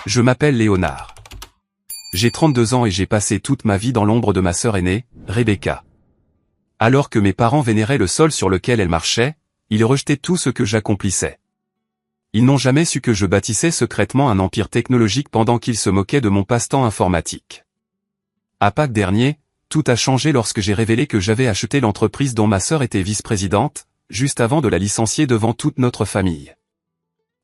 Je m'appelle Léonard. J'ai 32 ans et j'ai passé toute ma vie dans l'ombre de ma sœur aînée, Rebecca. Alors que mes parents vénéraient le sol sur lequel elle marchait, ils rejetaient tout ce que j'accomplissais. Ils n'ont jamais su que je bâtissais secrètement un empire technologique pendant qu'ils se moquaient de mon passe-temps informatique. À Pâques dernier, tout a changé lorsque j'ai révélé que j'avais acheté l'entreprise dont ma sœur était vice-présidente, juste avant de la licencier devant toute notre famille.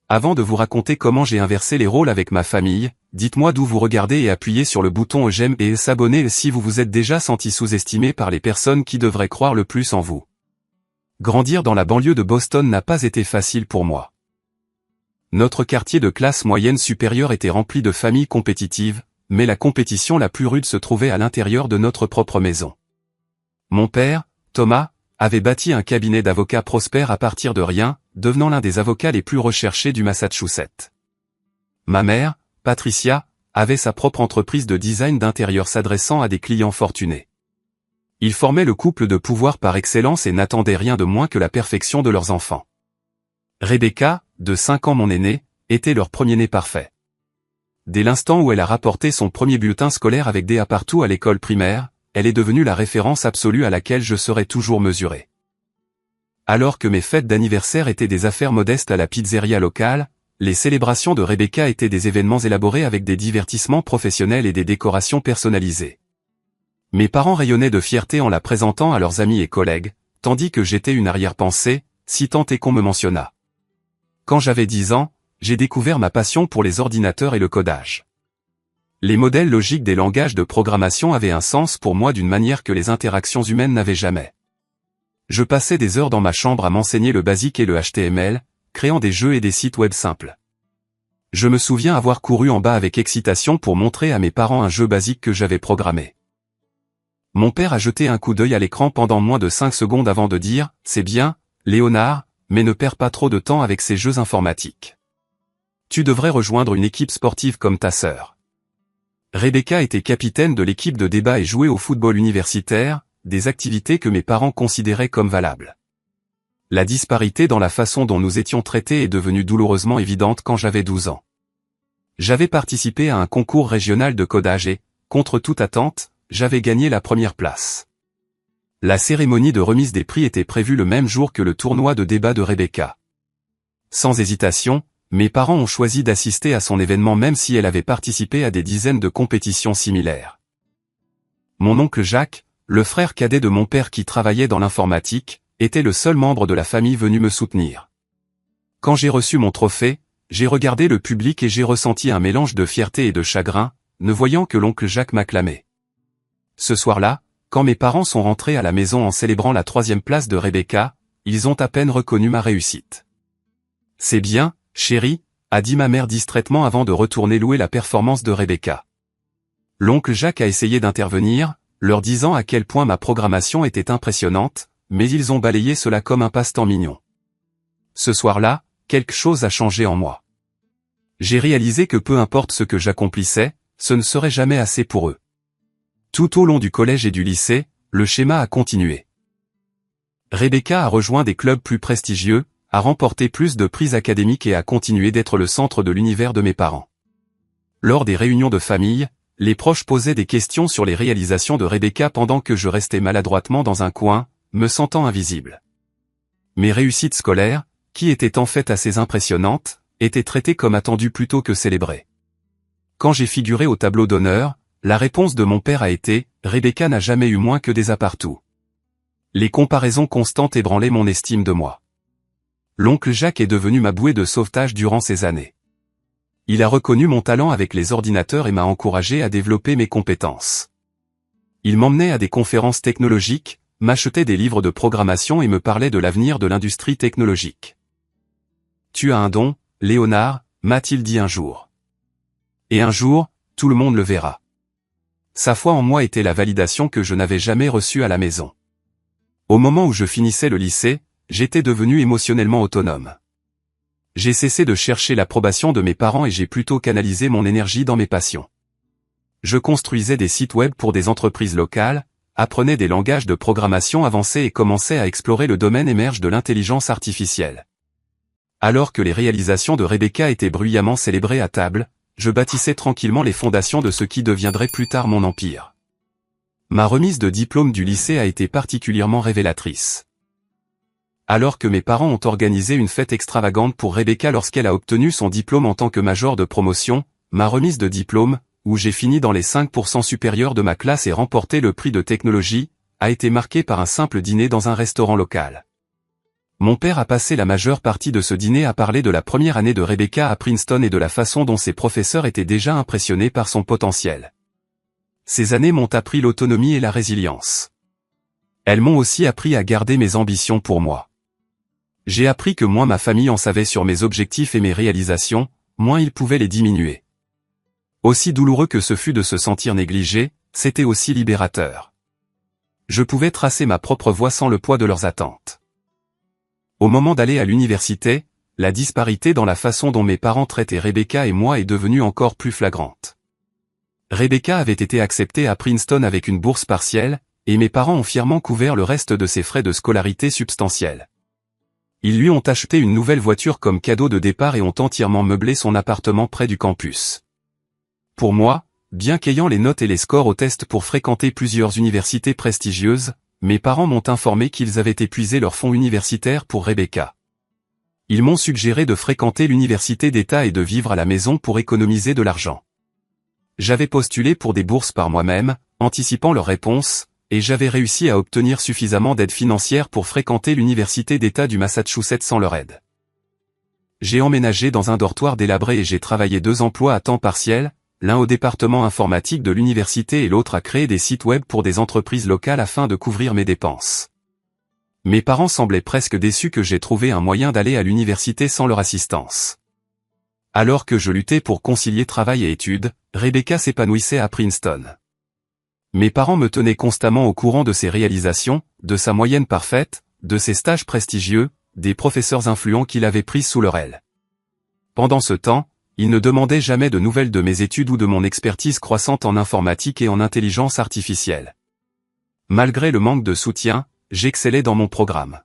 Avant de vous raconter comment j'ai inversé les rôles avec ma famille, dites-moi d'où vous regardez et appuyez sur le bouton j'aime et s'abonner si vous vous êtes déjà senti sous-estimé par les personnes qui devraient croire le plus en vous. Grandir dans la banlieue de Boston n'a pas été facile pour moi. Notre quartier de classe moyenne supérieure était rempli de familles compétitives, mais la compétition la plus rude se trouvait à l'intérieur de notre propre maison. Mon père, Thomas, avait bâti un cabinet d'avocats prospère à partir de rien, devenant l'un des avocats les plus recherchés du Massachusetts. Ma mère, Patricia, avait sa propre entreprise de design d'intérieur s'adressant à des clients fortunés. Ils formaient le couple de pouvoir par excellence et n'attendaient rien de moins que la perfection de leurs enfants. Rebecca, de 5 ans mon aînée, était leur premier-né parfait. Dès l'instant où elle a rapporté son premier bulletin scolaire avec des A partout à l'école primaire, elle est devenue la référence absolue à laquelle je serai toujours mesuré. Alors que mes fêtes d'anniversaire étaient des affaires modestes à la pizzeria locale, les célébrations de Rebecca étaient des événements élaborés avec des divertissements professionnels et des décorations personnalisées. Mes parents rayonnaient de fierté en la présentant à leurs amis et collègues, tandis que j'étais une arrière-pensée, si tant est qu'on me mentionnât. Quand j'avais 10 ans, j'ai découvert ma passion pour les ordinateurs et le codage. Les modèles logiques des langages de programmation avaient un sens pour moi d'une manière que les interactions humaines n'avaient jamais. Je passais des heures dans ma chambre à m'enseigner le basique et le HTML, créant des jeux et des sites web simples. Je me souviens avoir couru en bas avec excitation pour montrer à mes parents un jeu basique que j'avais programmé. Mon père a jeté un coup d'œil à l'écran pendant moins de 5 secondes avant de dire « C'est bien, Léonard, mais ne perds pas trop de temps avec ces jeux informatiques. Tu devrais rejoindre une équipe sportive comme ta sœur. » Rebecca était capitaine de l'équipe de débat et jouait au football universitaire, des activités que mes parents considéraient comme valables. La disparité dans la façon dont nous étions traités est devenue douloureusement évidente quand j'avais 12 ans. J'avais participé à un concours régional de codage et, contre toute attente, j'avais gagné la première place. La cérémonie de remise des prix était prévue le même jour que le tournoi de débat de Rebecca. Sans hésitation, mes parents ont choisi d'assister à son événement même si elle avait participé à des dizaines de compétitions similaires. Mon oncle Jacques, le frère cadet de mon père qui travaillait dans l'informatique, était le seul membre de la famille venu me soutenir. Quand j'ai reçu mon trophée, j'ai regardé le public et j'ai ressenti un mélange de fierté et de chagrin, ne voyant que l'oncle Jacques m'acclamer. Ce soir-là, quand mes parents sont rentrés à la maison en célébrant la 3e place de Rebecca, ils ont à peine reconnu ma réussite. « C'est bien, chérie », a dit ma mère distraitement avant de retourner louer la performance de Rebecca. L'oncle Jacques a essayé d'intervenir, leur disant à quel point ma programmation était impressionnante, mais ils ont balayé cela comme un passe-temps mignon. Ce soir-là, quelque chose a changé en moi. J'ai réalisé que peu importe ce que j'accomplissais, ce ne serait jamais assez pour eux. Tout au long du collège et du lycée, le schéma a continué. Rebecca a rejoint des clubs plus prestigieux, a remporté plus de prix académiques et a continué d'être le centre de l'univers de mes parents. Lors des réunions de famille, les proches posaient des questions sur les réalisations de Rebecca pendant que je restais maladroitement dans un coin, me sentant invisible. Mes réussites scolaires, qui étaient en fait assez impressionnantes, étaient traitées comme attendues plutôt que célébrées. Quand j'ai figuré au tableau d'honneur, la réponse de mon père a été « Rebecca n'a jamais eu moins que des A partout ». Les comparaisons constantes ébranlaient mon estime de moi. L'oncle Jacques est devenu ma bouée de sauvetage durant ces années. Il a reconnu mon talent avec les ordinateurs et m'a encouragé à développer mes compétences. Il m'emmenait à des conférences technologiques, m'achetait des livres de programmation et me parlait de l'avenir de l'industrie technologique. « Tu as un don, Léonard », m'a-t-il dit un jour. Et un jour, tout le monde le verra. Sa foi en moi était la validation que je n'avais jamais reçue à la maison. Au moment où je finissais le lycée, j'étais devenu émotionnellement autonome. J'ai cessé de chercher l'approbation de mes parents et j'ai plutôt canalisé mon énergie dans mes passions. Je construisais des sites web pour des entreprises locales, apprenais des langages de programmation avancés et commençais à explorer le domaine émerge de l'intelligence artificielle. Alors que les réalisations de Rebecca étaient bruyamment célébrées à table, je bâtissais tranquillement les fondations de ce qui deviendrait plus tard mon empire. Ma remise de diplôme du lycée a été particulièrement révélatrice. Alors que mes parents ont organisé une fête extravagante pour Rebecca lorsqu'elle a obtenu son diplôme en tant que major de promotion, ma remise de diplôme, où j'ai fini dans les 5% supérieurs de ma classe et remporté le prix de technologie, a été marquée par un simple dîner dans un restaurant local. Mon père a passé la majeure partie de ce dîner à parler de la première année de Rebecca à Princeton et de la façon dont ses professeurs étaient déjà impressionnés par son potentiel. Ces années m'ont appris l'autonomie et la résilience. Elles m'ont aussi appris à garder mes ambitions pour moi. J'ai appris que moins ma famille en savait sur mes objectifs et mes réalisations, moins ils pouvaient les diminuer. Aussi douloureux que ce fut de se sentir négligé, c'était aussi libérateur. Je pouvais tracer ma propre voie sans le poids de leurs attentes. Au moment d'aller à l'université, la disparité dans la façon dont mes parents traitaient Rebecca et moi est devenue encore plus flagrante. Rebecca avait été acceptée à Princeton avec une bourse partielle, et mes parents ont fièrement couvert le reste de ses frais de scolarité substantiels. Ils lui ont acheté une nouvelle voiture comme cadeau de départ et ont entièrement meublé son appartement près du campus. Pour moi, bien qu'ayant les notes et les scores au test pour fréquenter plusieurs universités prestigieuses, mes parents m'ont informé qu'ils avaient épuisé leur fonds universitaire pour Rebecca. Ils m'ont suggéré de fréquenter l'université d'État et de vivre à la maison pour économiser de l'argent. J'avais postulé pour des bourses par moi-même, anticipant leur réponse, et j'avais réussi à obtenir suffisamment d'aide financière pour fréquenter l'université d'État du Massachusetts sans leur aide. J'ai emménagé dans un dortoir délabré et j'ai travaillé 2 emplois à temps partiel, l'un au département informatique de l'université et l'autre à créer des sites web pour des entreprises locales afin de couvrir mes dépenses. Mes parents semblaient presque déçus que j'ai trouvé un moyen d'aller à l'université sans leur assistance. Alors que je luttais pour concilier travail et études, Rebecca s'épanouissait à Princeton. Mes parents me tenaient constamment au courant de ses réalisations, de sa moyenne parfaite, de ses stages prestigieux, des professeurs influents qu'il avait pris sous leur aile. Pendant ce temps, ils ne demandaient jamais de nouvelles de mes études ou de mon expertise croissante en informatique et en intelligence artificielle. Malgré le manque de soutien, j'excellais dans mon programme.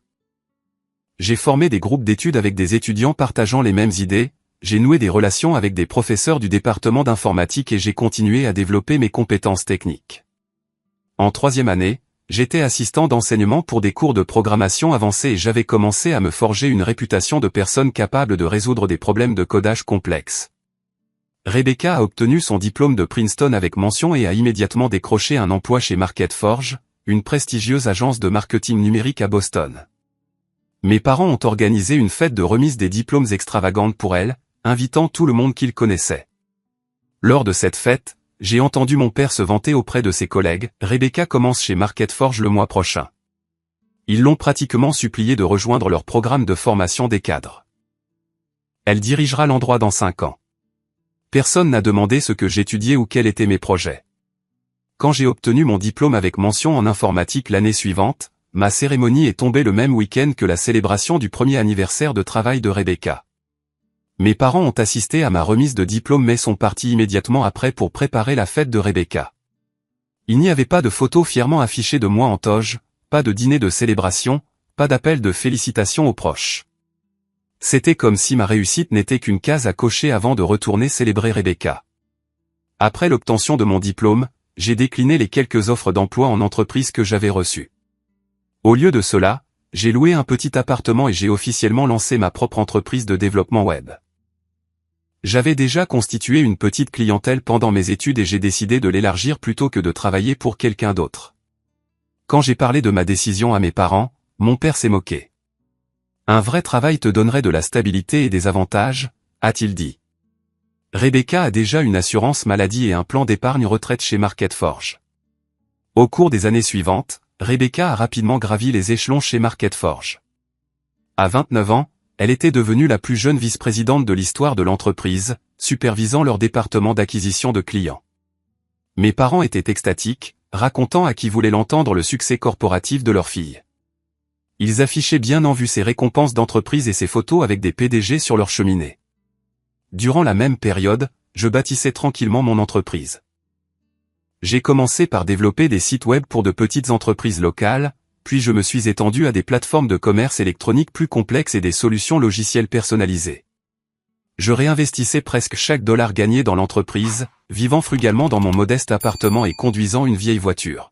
J'ai formé des groupes d'études avec des étudiants partageant les mêmes idées, j'ai noué des relations avec des professeurs du département d'informatique et j'ai continué à développer mes compétences techniques. En 3e année, j'étais assistant d'enseignement pour des cours de programmation avancée et j'avais commencé à me forger une réputation de personne capable de résoudre des problèmes de codage complexes. Rebecca a obtenu son diplôme de Princeton avec mention et a immédiatement décroché un emploi chez MarketForge, une prestigieuse agence de marketing numérique à Boston. Mes parents ont organisé une fête de remise des diplômes extravagante pour elle, invitant tout le monde qu'ils connaissaient. Lors de cette fête, j'ai entendu mon père se vanter auprès de ses collègues, Rebecca commence chez MarketForge le mois prochain. Ils l'ont pratiquement supplié de rejoindre leur programme de formation des cadres. Elle dirigera l'endroit dans 5 ans. Personne n'a demandé ce que j'étudiais ou quels étaient mes projets. Quand j'ai obtenu mon diplôme avec mention en informatique l'année suivante, ma cérémonie est tombée le même week-end que la célébration du premier anniversaire de travail de Rebecca. Mes parents ont assisté à ma remise de diplôme mais sont partis immédiatement après pour préparer la fête de Rebecca. Il n'y avait pas de photos fièrement affichées de moi en toge, pas de dîner de célébration, pas d'appel de félicitations aux proches. C'était comme si ma réussite n'était qu'une case à cocher avant de retourner célébrer Rebecca. Après l'obtention de mon diplôme, j'ai décliné les quelques offres d'emploi en entreprise que j'avais reçues. Au lieu de cela, j'ai loué un petit appartement et j'ai officiellement lancé ma propre entreprise de développement web. J'avais déjà constitué une petite clientèle pendant mes études et j'ai décidé de l'élargir plutôt que de travailler pour quelqu'un d'autre. Quand j'ai parlé de ma décision à mes parents, mon père s'est moqué. Un vrai travail te donnerait de la stabilité et des avantages, a-t-il dit. Rebecca a déjà une assurance maladie et un plan d'épargne retraite chez MarketForge. Au cours des années suivantes, Rebecca a rapidement gravi les échelons chez MarketForge. À 29 ans, elle était devenue la plus jeune vice-présidente de l'histoire de l'entreprise, supervisant leur département d'acquisition de clients. Mes parents étaient extatiques, racontant à qui voulait l'entendre le succès corporatif de leur fille. Ils affichaient bien en vue ses récompenses d'entreprise et ses photos avec des PDG sur leur cheminée. Durant la même période, je bâtissais tranquillement mon entreprise. J'ai commencé par développer des sites web pour de petites entreprises locales, puis je me suis étendu à des plateformes de commerce électronique plus complexes et des solutions logicielles personnalisées. Je réinvestissais presque chaque dollar gagné dans l'entreprise, vivant frugalement dans mon modeste appartement et conduisant une vieille voiture.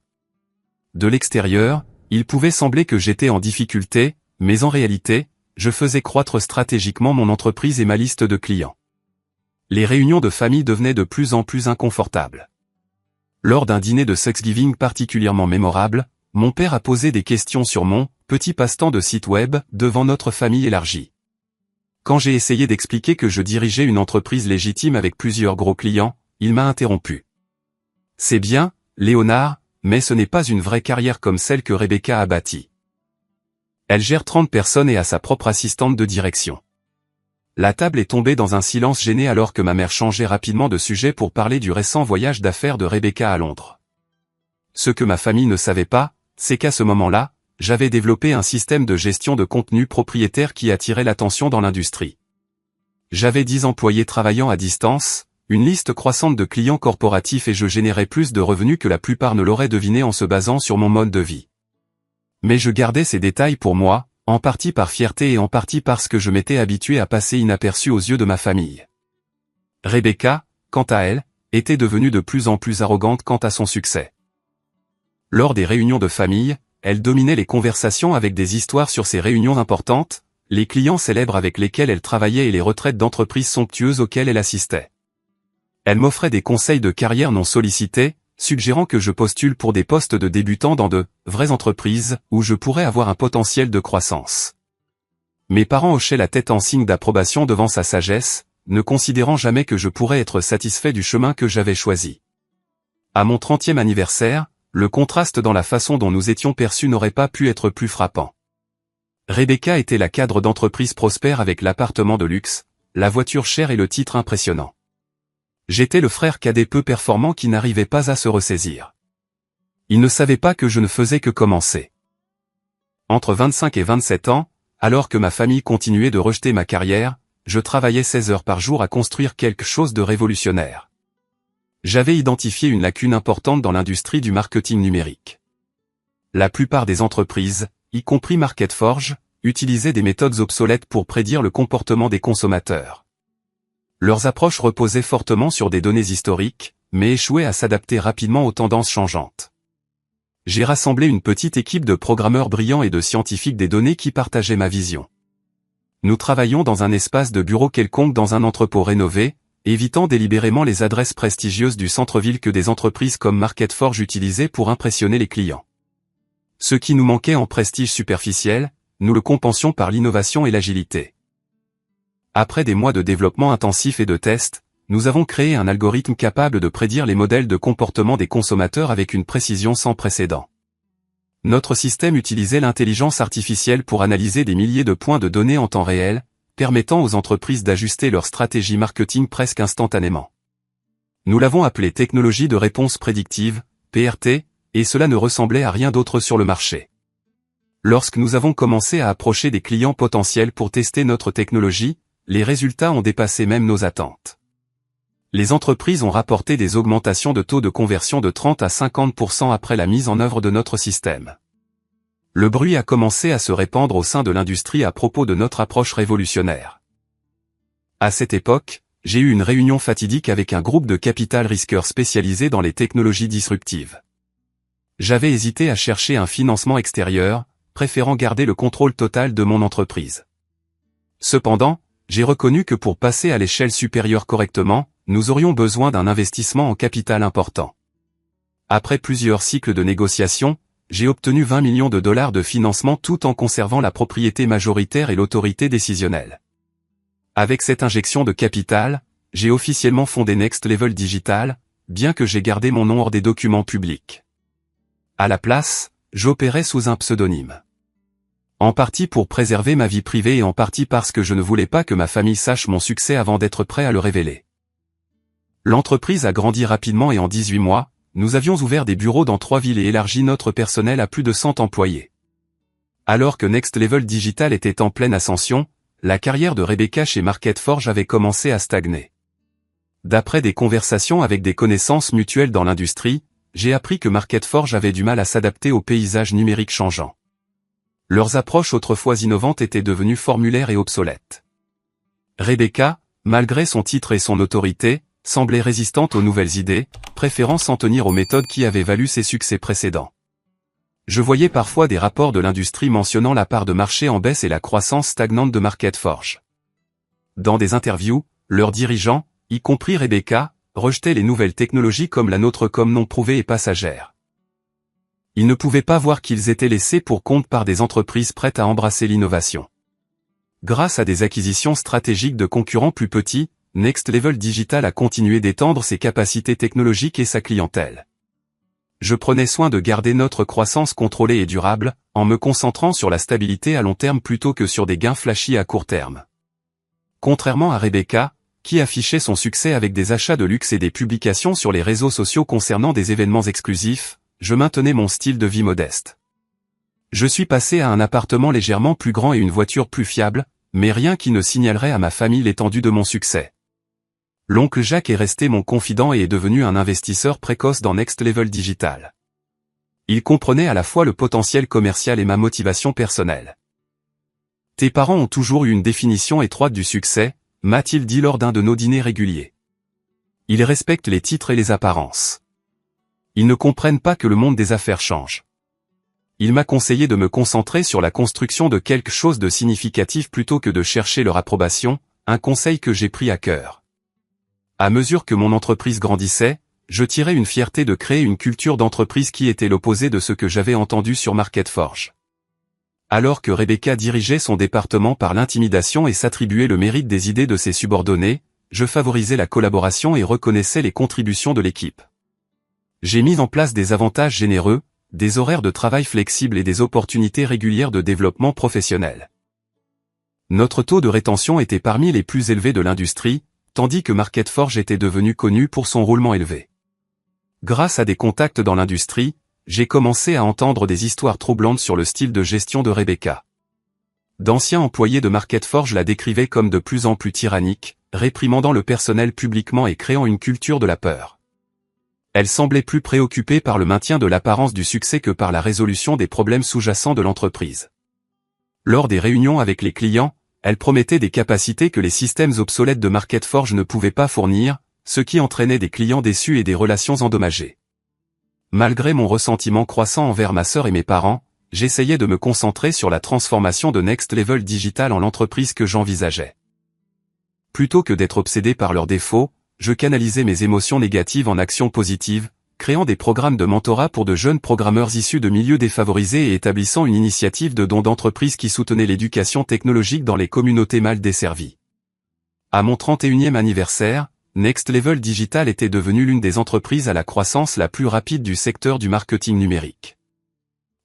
De l'extérieur, il pouvait sembler que j'étais en difficulté, mais en réalité, je faisais croître stratégiquement mon entreprise et ma liste de clients. Les réunions de famille devenaient de plus en plus inconfortables. Lors d'un dîner de Thanksgiving particulièrement mémorable, mon père a posé des questions sur mon petit passe-temps de site web devant notre famille élargie. Quand j'ai essayé d'expliquer que je dirigeais une entreprise légitime avec plusieurs gros clients, il m'a interrompu. C'est bien, Léonard, mais ce n'est pas une vraie carrière comme celle que Rebecca a bâtie. Elle gère 30 personnes et a sa propre assistante de direction. La table est tombée dans un silence gêné alors que ma mère changeait rapidement de sujet pour parler du récent voyage d'affaires de Rebecca à Londres. Ce que ma famille ne savait pas, c'est qu'à ce moment-là, j'avais développé un système de gestion de contenu propriétaire qui attirait l'attention dans l'industrie. J'avais 10 employés travaillant à distance, une liste croissante de clients corporatifs et je générais plus de revenus que la plupart ne l'auraient deviné en se basant sur mon mode de vie. Mais je gardais ces détails pour moi, en partie par fierté et en partie parce que je m'étais habitué à passer inaperçu aux yeux de ma famille. Rebecca, quant à elle, était devenue de plus en plus arrogante quant à son succès. Lors des réunions de famille, elle dominait les conversations avec des histoires sur ses réunions importantes, les clients célèbres avec lesquels elle travaillait et les retraites d'entreprises somptueuses auxquelles elle assistait. Elle m'offrait des conseils de carrière non sollicités, suggérant que je postule pour des postes de débutants dans de vraies entreprises où je pourrais avoir un potentiel de croissance. Mes parents hochaient la tête en signe d'approbation devant sa sagesse, ne considérant jamais que je pourrais être satisfait du chemin que j'avais choisi. À mon 30e anniversaire, le contraste dans la façon dont nous étions perçus n'aurait pas pu être plus frappant. Rebecca était la cadre d'entreprise prospère avec l'appartement de luxe, la voiture chère et le titre impressionnant. J'étais le frère cadet peu performant qui n'arrivait pas à se ressaisir. Il ne savait pas que je ne faisais que commencer. Entre 25 et 27 ans, alors que ma famille continuait de rejeter ma carrière, je travaillais 16 heures par jour à construire quelque chose de révolutionnaire. J'avais identifié une lacune importante dans l'industrie du marketing numérique. La plupart des entreprises, y compris MarketForge, utilisaient des méthodes obsolètes pour prédire le comportement des consommateurs. Leurs approches reposaient fortement sur des données historiques, mais échouaient à s'adapter rapidement aux tendances changeantes. J'ai rassemblé une petite équipe de programmeurs brillants et de scientifiques des données qui partageaient ma vision. Nous travaillions dans un espace de bureau quelconque dans un entrepôt rénové, évitant délibérément les adresses prestigieuses du centre-ville que des entreprises comme MarketForge utilisaient pour impressionner les clients. Ce qui nous manquait en prestige superficiel, nous le compensions par l'innovation et l'agilité. Après des mois de développement intensif et de tests, nous avons créé un algorithme capable de prédire les modèles de comportement des consommateurs avec une précision sans précédent. Notre système utilisait l'intelligence artificielle pour analyser des milliers de points de données en temps réel, permettant aux entreprises d'ajuster leur stratégie marketing presque instantanément. Nous l'avons appelé technologie de réponse prédictive, PRT, et cela ne ressemblait à rien d'autre sur le marché. Lorsque nous avons commencé à approcher des clients potentiels pour tester notre technologie, les résultats ont dépassé même nos attentes. Les entreprises ont rapporté des augmentations de taux de conversion de 30 à 50% après la mise en œuvre de notre système. Le bruit a commencé à se répandre au sein de l'industrie à propos de notre approche révolutionnaire. À cette époque, j'ai eu une réunion fatidique avec un groupe de capital risqueurs spécialisés dans les technologies disruptives. J'avais hésité à chercher un financement extérieur, préférant garder le contrôle total de mon entreprise. Cependant, j'ai reconnu que pour passer à l'échelle supérieure correctement, nous aurions besoin d'un investissement en capital important. Après plusieurs cycles de négociations, j'ai obtenu 20 millions de dollars de financement tout en conservant la propriété majoritaire et l'autorité décisionnelle. Avec cette injection de capital, j'ai officiellement fondé Next Level Digital, bien que j'ai gardé mon nom hors des documents publics. À la place, j'opérais sous un pseudonyme. En partie pour préserver ma vie privée et en partie parce que je ne voulais pas que ma famille sache mon succès avant d'être prêt à le révéler. L'entreprise a grandi rapidement et en 18 mois, nous avions ouvert des bureaux dans 3 villes et élargi notre personnel à plus de 100 employés. Alors que Next Level Digital était en pleine ascension, la carrière de Rebecca chez MarketForge avait commencé à stagner. D'après des conversations avec des connaissances mutuelles dans l'industrie, j'ai appris que MarketForge avait du mal à s'adapter au paysage numérique changeant. Leurs approches autrefois innovantes étaient devenues formulaires et obsolètes. Rebecca, malgré son titre et son autorité, semblait résistante aux nouvelles idées, préférant s'en tenir aux méthodes qui avaient valu ses succès précédents. Je voyais parfois des rapports de l'industrie mentionnant la part de marché en baisse et la croissance stagnante de MarketForge. Dans des interviews, leurs dirigeants, y compris Rebecca, rejetaient les nouvelles technologies comme la nôtre comme non prouvées et passagères. Ils ne pouvaient pas voir qu'ils étaient laissés pour compte par des entreprises prêtes à embrasser l'innovation. Grâce à des acquisitions stratégiques de concurrents plus petits, Next Level Digital a continué d'étendre ses capacités technologiques et sa clientèle. Je prenais soin de garder notre croissance contrôlée et durable, en me concentrant sur la stabilité à long terme plutôt que sur des gains flashy à court terme. Contrairement à Rebecca, qui affichait son succès avec des achats de luxe et des publications sur les réseaux sociaux concernant des événements exclusifs, je maintenais mon style de vie modeste. Je suis passé à un appartement légèrement plus grand et une voiture plus fiable, mais rien qui ne signalerait à ma famille l'étendue de mon succès. L'oncle Jacques est resté mon confident et est devenu un investisseur précoce dans Next Level Digital. Il comprenait à la fois le potentiel commercial et ma motivation personnelle. Tes parents ont toujours eu une définition étroite du succès, m'a-t-il dit lors d'un de nos dîners réguliers. Ils respectent les titres et les apparences. Ils ne comprennent pas que le monde des affaires change. Il m'a conseillé de me concentrer sur la construction de quelque chose de significatif plutôt que de chercher leur approbation, un conseil que j'ai pris à cœur. À mesure que mon entreprise grandissait, je tirais une fierté de créer une culture d'entreprise qui était l'opposé de ce que j'avais entendu sur MarketForge. Alors que Rebecca dirigeait son département par l'intimidation et s'attribuait le mérite des idées de ses subordonnés, je favorisais la collaboration et reconnaissais les contributions de l'équipe. J'ai mis en place des avantages généreux, des horaires de travail flexibles et des opportunités régulières de développement professionnel. Notre taux de rétention était parmi les plus élevés de l'industrie, tandis que MarketForge était devenu connu pour son roulement élevé. Grâce à des contacts dans l'industrie, j'ai commencé à entendre des histoires troublantes sur le style de gestion de Rebecca. D'anciens employés de MarketForge la décrivaient comme de plus en plus tyrannique, réprimandant le personnel publiquement et créant une culture de la peur. Elle semblait plus préoccupée par le maintien de l'apparence du succès que par la résolution des problèmes sous-jacents de l'entreprise. Lors des réunions avec les clients, elle promettait des capacités que les systèmes obsolètes de MarketForge ne pouvaient pas fournir, ce qui entraînait des clients déçus et des relations endommagées. Malgré mon ressentiment croissant envers ma sœur et mes parents, j'essayais de me concentrer sur la transformation de Next Level Digital en l'entreprise que j'envisageais. Plutôt que d'être obsédé par leurs défauts, je canalisais mes émotions négatives en actions positives, créant des programmes de mentorat pour de jeunes programmeurs issus de milieux défavorisés et établissant une initiative de dons d'entreprise qui soutenait l'éducation technologique dans les communautés mal desservies. À mon 31e anniversaire, Next Level Digital était devenue l'une des entreprises à la croissance la plus rapide du secteur du marketing numérique.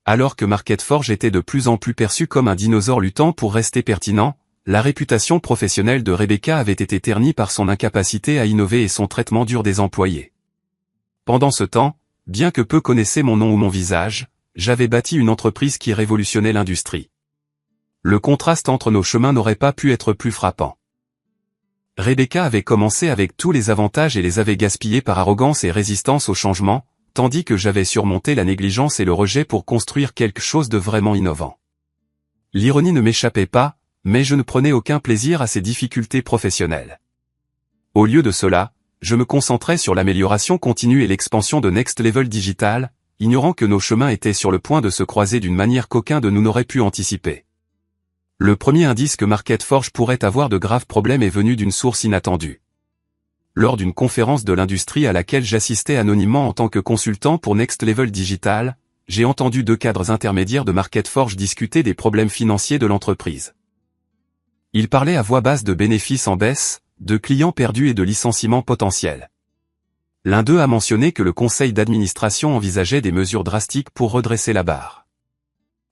Alors que MarketForge était de plus en plus perçu comme un dinosaure luttant pour rester pertinent, la réputation professionnelle de Rebecca avait été ternie par son incapacité à innover et son traitement dur des employés. Pendant ce temps, bien que peu connaissaient mon nom ou mon visage, j'avais bâti une entreprise qui révolutionnait l'industrie. Le contraste entre nos chemins n'aurait pas pu être plus frappant. Rebecca avait commencé avec tous les avantages et les avait gaspillés par arrogance et résistance au changement, tandis que j'avais surmonté la négligence et le rejet pour construire quelque chose de vraiment innovant. L'ironie ne m'échappait pas, mais je ne prenais aucun plaisir à ces difficultés professionnelles. Au lieu de cela, je me concentrais sur l'amélioration continue et l'expansion de Next Level Digital, ignorant que nos chemins étaient sur le point de se croiser d'une manière qu'aucun de nous n'aurait pu anticiper. Le premier indice que MarketForge pourrait avoir de graves problèmes est venu d'une source inattendue. Lors d'une conférence de l'industrie à laquelle j'assistais anonymement en tant que consultant pour Next Level Digital, j'ai entendu deux cadres intermédiaires de MarketForge discuter des problèmes financiers de l'entreprise. Ils parlaient à voix basse de bénéfices en baisse, de clients perdus et de licenciements potentiels. L'un d'eux a mentionné que le conseil d'administration envisageait des mesures drastiques pour redresser la barre.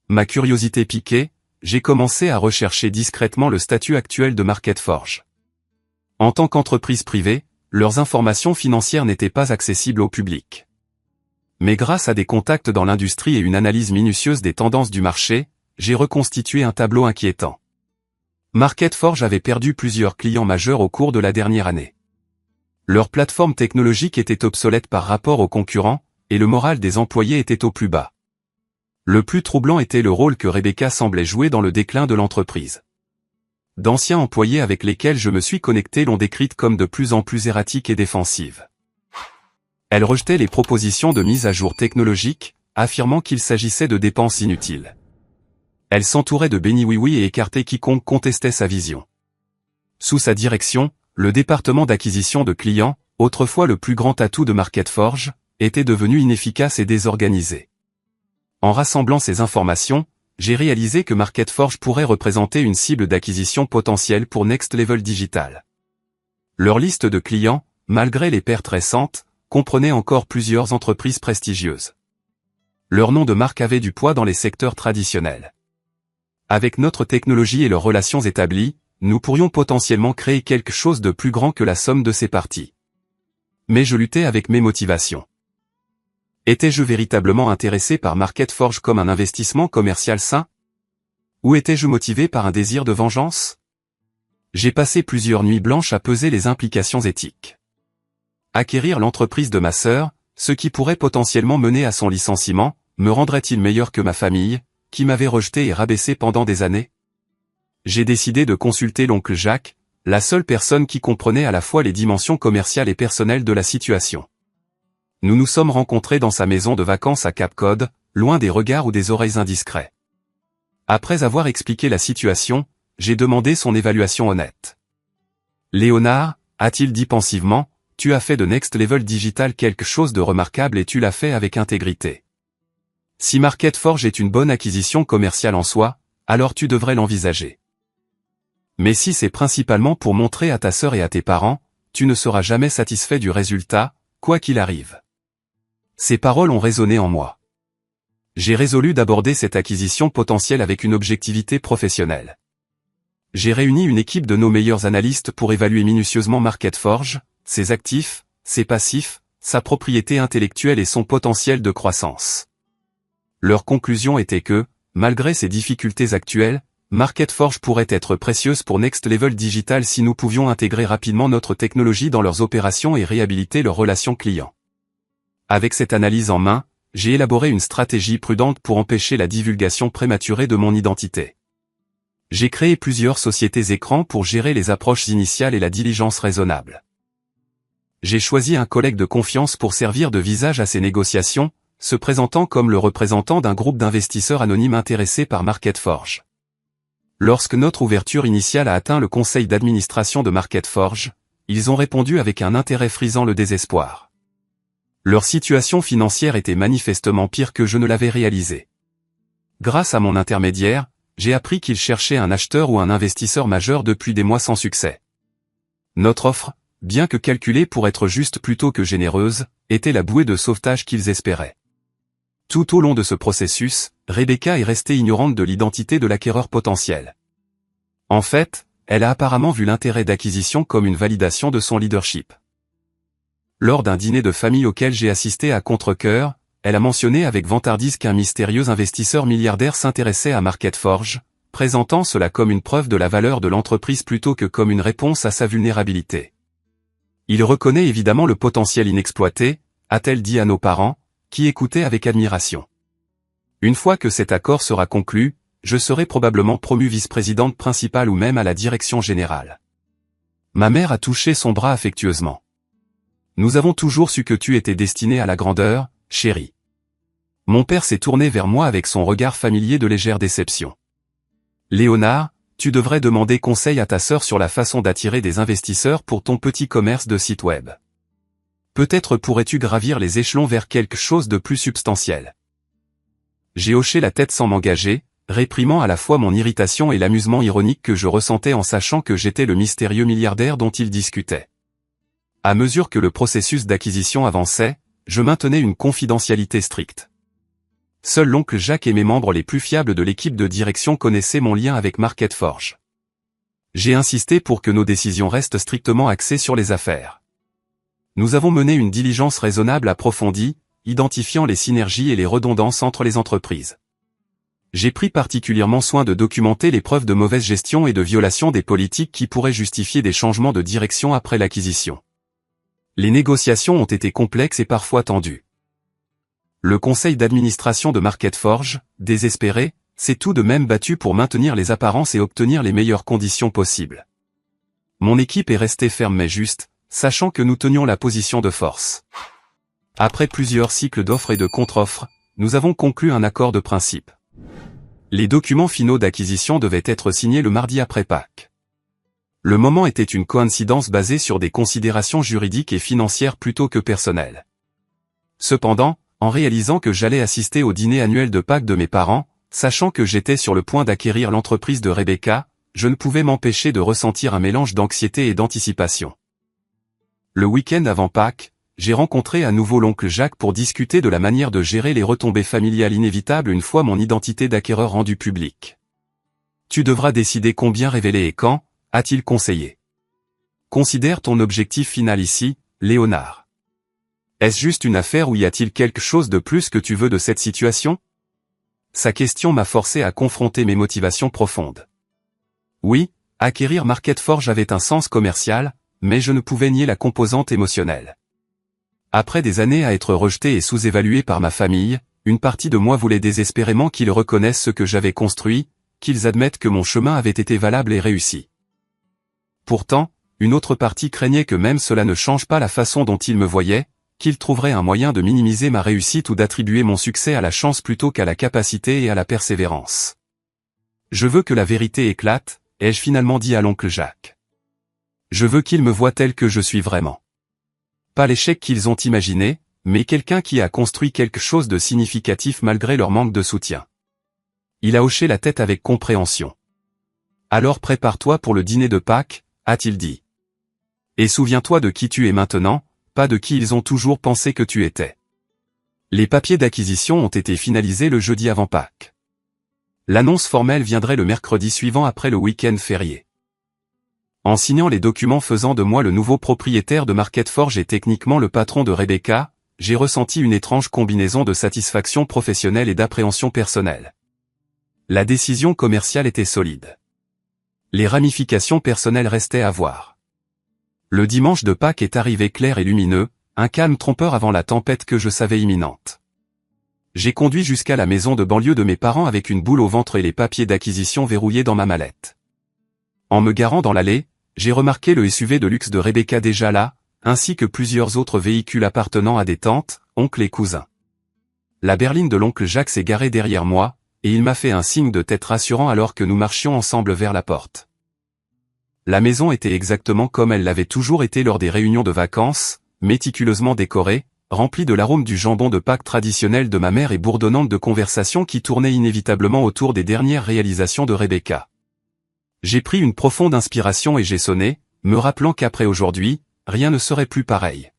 Ma curiosité piquée, j'ai commencé à rechercher discrètement le statut actuel de MarketForge. En tant qu'entreprise privée, leurs informations financières n'étaient pas accessibles au public. Mais grâce à des contacts dans l'industrie et une analyse minutieuse des tendances du marché, j'ai reconstitué un tableau inquiétant. MarketForge avait perdu plusieurs clients majeurs au cours de la dernière année. Leur plateforme technologique était obsolète par rapport aux concurrents, et le moral des employés était au plus bas. Le plus troublant était le rôle que Rebecca semblait jouer dans le déclin de l'entreprise. d'anciens employés avec lesquels je me suis connecté l'ont décrite comme de plus en plus erratique et défensive. Elle rejetait les propositions de mise à jour technologique, affirmant qu'il s'agissait de dépenses inutiles. Elle s'entourait de béni-oui-oui et écartait quiconque contestait sa vision. Sous sa direction, le département d'acquisition de clients, autrefois le plus grand atout de MarketForge, était devenu inefficace et désorganisé. En rassemblant ces informations, j'ai réalisé que MarketForge pourrait représenter une cible d'acquisition potentielle pour Next Level Digital. Leur liste de clients, malgré les pertes récentes, comprenait encore plusieurs entreprises prestigieuses. Leur nom de marque avait du poids dans les secteurs traditionnels. Avec notre technologie et leurs relations établies, nous pourrions potentiellement créer quelque chose de plus grand que la somme de ces parties. Mais je luttais avec mes motivations. Étais-je véritablement intéressé par MarketForge comme un investissement commercial sain? Ou étais-je motivé par un désir de vengeance? J'ai passé plusieurs nuits blanches à peser les implications éthiques. Acquérir l'entreprise de ma sœur, ce qui pourrait potentiellement mener à son licenciement, me rendrait-il meilleur que ma famille, qui m'avait rejeté et rabaissé pendant des années? J'ai décidé de consulter l'oncle Jacques, la seule personne qui comprenait à la fois les dimensions commerciales et personnelles de la situation. Nous nous sommes rencontrés dans sa maison de vacances à Cap Cod, loin des regards ou des oreilles indiscrets. Après avoir expliqué la situation, j'ai demandé son évaluation honnête. Léonard, a-t-il dit pensivement, tu as fait de Next Level Digital quelque chose de remarquable et tu l'as fait avec intégrité. Si MarketForge est une bonne acquisition commerciale en soi, alors tu devrais l'envisager. Mais si c'est principalement pour montrer à ta sœur et à tes parents, tu ne seras jamais satisfait du résultat, quoi qu'il arrive. Ces paroles ont résonné en moi. J'ai résolu d'aborder cette acquisition potentielle avec une objectivité professionnelle. J'ai réuni une équipe de nos meilleurs analystes pour évaluer minutieusement MarketForge, ses actifs, ses passifs, sa propriété intellectuelle et son potentiel de croissance. Leur conclusion était que, malgré ses difficultés actuelles, MarketForge pourrait être précieuse pour Next Level Digital si nous pouvions intégrer rapidement notre technologie dans leurs opérations et réhabiliter leurs relations clients. Avec cette analyse en main, j'ai élaboré une stratégie prudente pour empêcher la divulgation prématurée de mon identité. J'ai créé plusieurs sociétés écrans pour gérer les approches initiales et la diligence raisonnable. J'ai choisi un collègue de confiance pour servir de visage à ces négociations, se présentant comme le représentant d'un groupe d'investisseurs anonymes intéressés par MarketForge. Lorsque notre ouverture initiale a atteint le conseil d'administration de MarketForge, ils ont répondu avec un intérêt frisant le désespoir. Leur situation financière était manifestement pire que je ne l'avais réalisé. Grâce à mon intermédiaire, j'ai appris qu'ils cherchaient un acheteur ou un investisseur majeur depuis des mois sans succès. Notre offre, bien que calculée pour être juste plutôt que généreuse, était la bouée de sauvetage qu'ils espéraient. Tout au long de ce processus, Rebecca est restée ignorante de l'identité de l'acquéreur potentiel. En fait, elle a apparemment vu l'intérêt d'acquisition comme une validation de son leadership. Lors d'un dîner de famille auquel j'ai assisté à contre-cœur, elle a mentionné avec vantardise qu'un mystérieux investisseur milliardaire s'intéressait à MarketForge, présentant cela comme une preuve de la valeur de l'entreprise plutôt que comme une réponse à sa vulnérabilité. Il reconnaît évidemment le potentiel inexploité, a-t-elle dit à nos parents, qui écoutaient avec admiration. Une fois que cet accord sera conclu, je serai probablement promue vice-présidente principale ou même à la direction générale. Ma mère a touché son bras affectueusement. Nous avons toujours su que tu étais destinée à la grandeur, chérie. Mon père s'est tourné vers moi avec son regard familier de légère déception. Léonard, tu devrais demander conseil à ta sœur sur la façon d'attirer des investisseurs pour ton petit commerce de site web. Peut-être pourrais-tu gravir les échelons vers quelque chose de plus substantiel. J'ai hoché la tête sans m'engager, réprimant à la fois mon irritation et l'amusement ironique que je ressentais en sachant que j'étais le mystérieux milliardaire dont il discutait. À mesure que le processus d'acquisition avançait, je maintenais une confidentialité stricte. Seul l'oncle Jacques et mes membres les plus fiables de l'équipe de direction connaissaient mon lien avec MarketForge. J'ai insisté pour que nos décisions restent strictement axées sur les affaires. Nous avons mené une diligence raisonnable approfondie, identifiant les synergies et les redondances entre les entreprises. J'ai pris particulièrement soin de documenter les preuves de mauvaise gestion et de violation des politiques qui pourraient justifier des changements de direction après l'acquisition. Les négociations ont été complexes et parfois tendues. Le conseil d'administration de MarketForge, désespéré, s'est tout de même battu pour maintenir les apparences et obtenir les meilleures conditions possibles. Mon équipe est restée ferme mais juste, sachant que nous tenions la position de force. Après plusieurs cycles d'offres et de contre-offres, nous avons conclu un accord de principe. Les documents finaux d'acquisition devaient être signés le mardi après Pâques. Le moment était une coïncidence basée sur des considérations juridiques et financières plutôt que personnelles. Cependant, en réalisant que j'allais assister au dîner annuel de Pâques de mes parents, sachant que j'étais sur le point d'acquérir l'entreprise de Rebecca, je ne pouvais m'empêcher de ressentir un mélange d'anxiété et d'anticipation. Le week-end avant Pâques, j'ai rencontré à nouveau l'oncle Jacques pour discuter de la manière de gérer les retombées familiales inévitables une fois mon identité d'acquéreur rendue publique. Tu devras décider combien révéler et quand, a-t-il conseillé. Considère ton objectif final ici, Léonard. Est-ce juste une affaire ou y a-t-il quelque chose de plus que tu veux de cette situation? Sa question m'a forcé à confronter mes motivations profondes. Oui, acquérir Marketforge avait un sens commercial, mais je ne pouvais nier la composante émotionnelle. Après des années à être rejeté et sous-évalué par ma famille, une partie de moi voulait désespérément qu'ils reconnaissent ce que j'avais construit, qu'ils admettent que mon chemin avait été valable et réussi. Pourtant, une autre partie craignait que même cela ne change pas la façon dont ils me voyaient, qu'ils trouveraient un moyen de minimiser ma réussite ou d'attribuer mon succès à la chance plutôt qu'à la capacité et à la persévérance. Je veux que la vérité éclate, ai-je finalement dit à l'oncle Jacques. Je veux qu'ils me voient tel que je suis vraiment. Pas l'échec qu'ils ont imaginé, mais quelqu'un qui a construit quelque chose de significatif malgré leur manque de soutien. Il a hoché la tête avec compréhension. Alors prépare-toi pour le dîner de Pâques, a-t-il dit. Et souviens-toi de qui tu es maintenant, pas de qui ils ont toujours pensé que tu étais. Les papiers d'acquisition ont été finalisés le jeudi avant Pâques. L'annonce formelle viendrait le mercredi suivant après le week-end férié. En signant les documents faisant de moi le nouveau propriétaire de Marketforge et techniquement le patron de Rebecca, j'ai ressenti une étrange combinaison de satisfaction professionnelle et d'appréhension personnelle. La décision commerciale était solide. Les ramifications personnelles restaient à voir. Le dimanche de Pâques est arrivé clair et lumineux, un calme trompeur avant la tempête que je savais imminente. J'ai conduit jusqu'à la maison de banlieue de mes parents avec une boule au ventre et les papiers d'acquisition verrouillés dans ma mallette. En me garant dans l'allée, j'ai remarqué le SUV de luxe de Rebecca déjà là, ainsi que plusieurs autres véhicules appartenant à des tantes, oncles et cousins. La berline de l'oncle Jacques s'est garée derrière moi, et il m'a fait un signe de tête rassurant alors que nous marchions ensemble vers la porte. La maison était exactement comme elle l'avait toujours été lors des réunions de vacances, méticuleusement décorée, remplie de l'arôme du jambon de Pâques traditionnel de ma mère et bourdonnante de conversations qui tournaient inévitablement autour des dernières réalisations de Rebecca. J'ai pris une profonde inspiration et j'ai sonné, me rappelant qu'après aujourd'hui, rien ne serait plus pareil.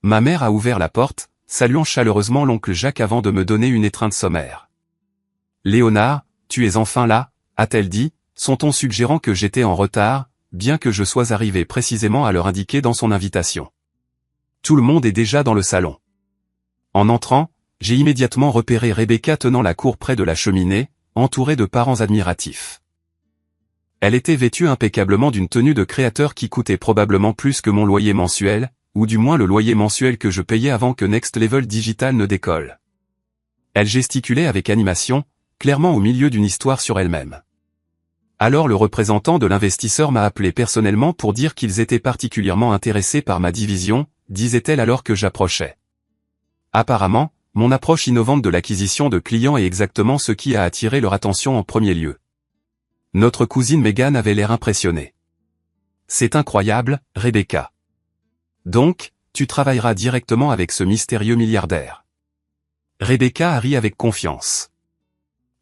Ma mère a ouvert la porte, saluant chaleureusement l'oncle Jacques avant de me donner une étreinte sommaire. « Léonard, tu es enfin là » a-t-elle dit, son ton suggérant que j'étais en retard, bien que je sois arrivé précisément à l'heure indiquée dans son invitation. Tout le monde est déjà dans le salon. En entrant, j'ai immédiatement repéré Rebecca tenant la cour près de la cheminée, entourée de parents admiratifs. Elle était vêtue impeccablement d'une tenue de créateur qui coûtait probablement plus que mon loyer mensuel, ou du moins le loyer mensuel que je payais avant que Next Level Digital ne décolle. Elle gesticulait avec animation, clairement au milieu d'une histoire sur elle-même. Alors le représentant de l'investisseur m'a appelé personnellement pour dire qu'ils étaient particulièrement intéressés par ma division, disait-elle alors que j'approchais. Apparemment, mon approche innovante de l'acquisition de clients est exactement ce qui a attiré leur attention en premier lieu. Notre cousine Megan avait l'air impressionnée. C'est incroyable, Rebecca. Donc, tu travailleras directement avec ce mystérieux milliardaire. Rebecca a ri avec confiance.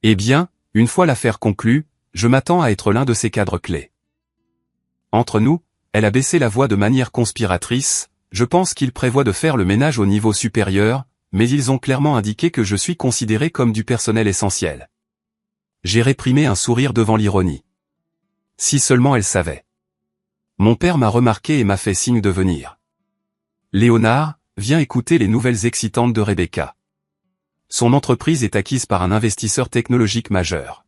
Eh bien, une fois l'affaire conclue, je m'attends à être l'un de ses cadres clés. Entre nous, elle a baissé la voix de manière conspiratrice, je pense qu'ils prévoient de faire le ménage au niveau supérieur, mais ils ont clairement indiqué que je suis considéré comme du personnel essentiel. J'ai réprimé un sourire devant l'ironie. Si seulement elle savait. Mon père m'a remarqué et m'a fait signe de venir. Léonard, viens écouter les nouvelles excitantes de Rebecca. Son entreprise est acquise par un investisseur technologique majeur.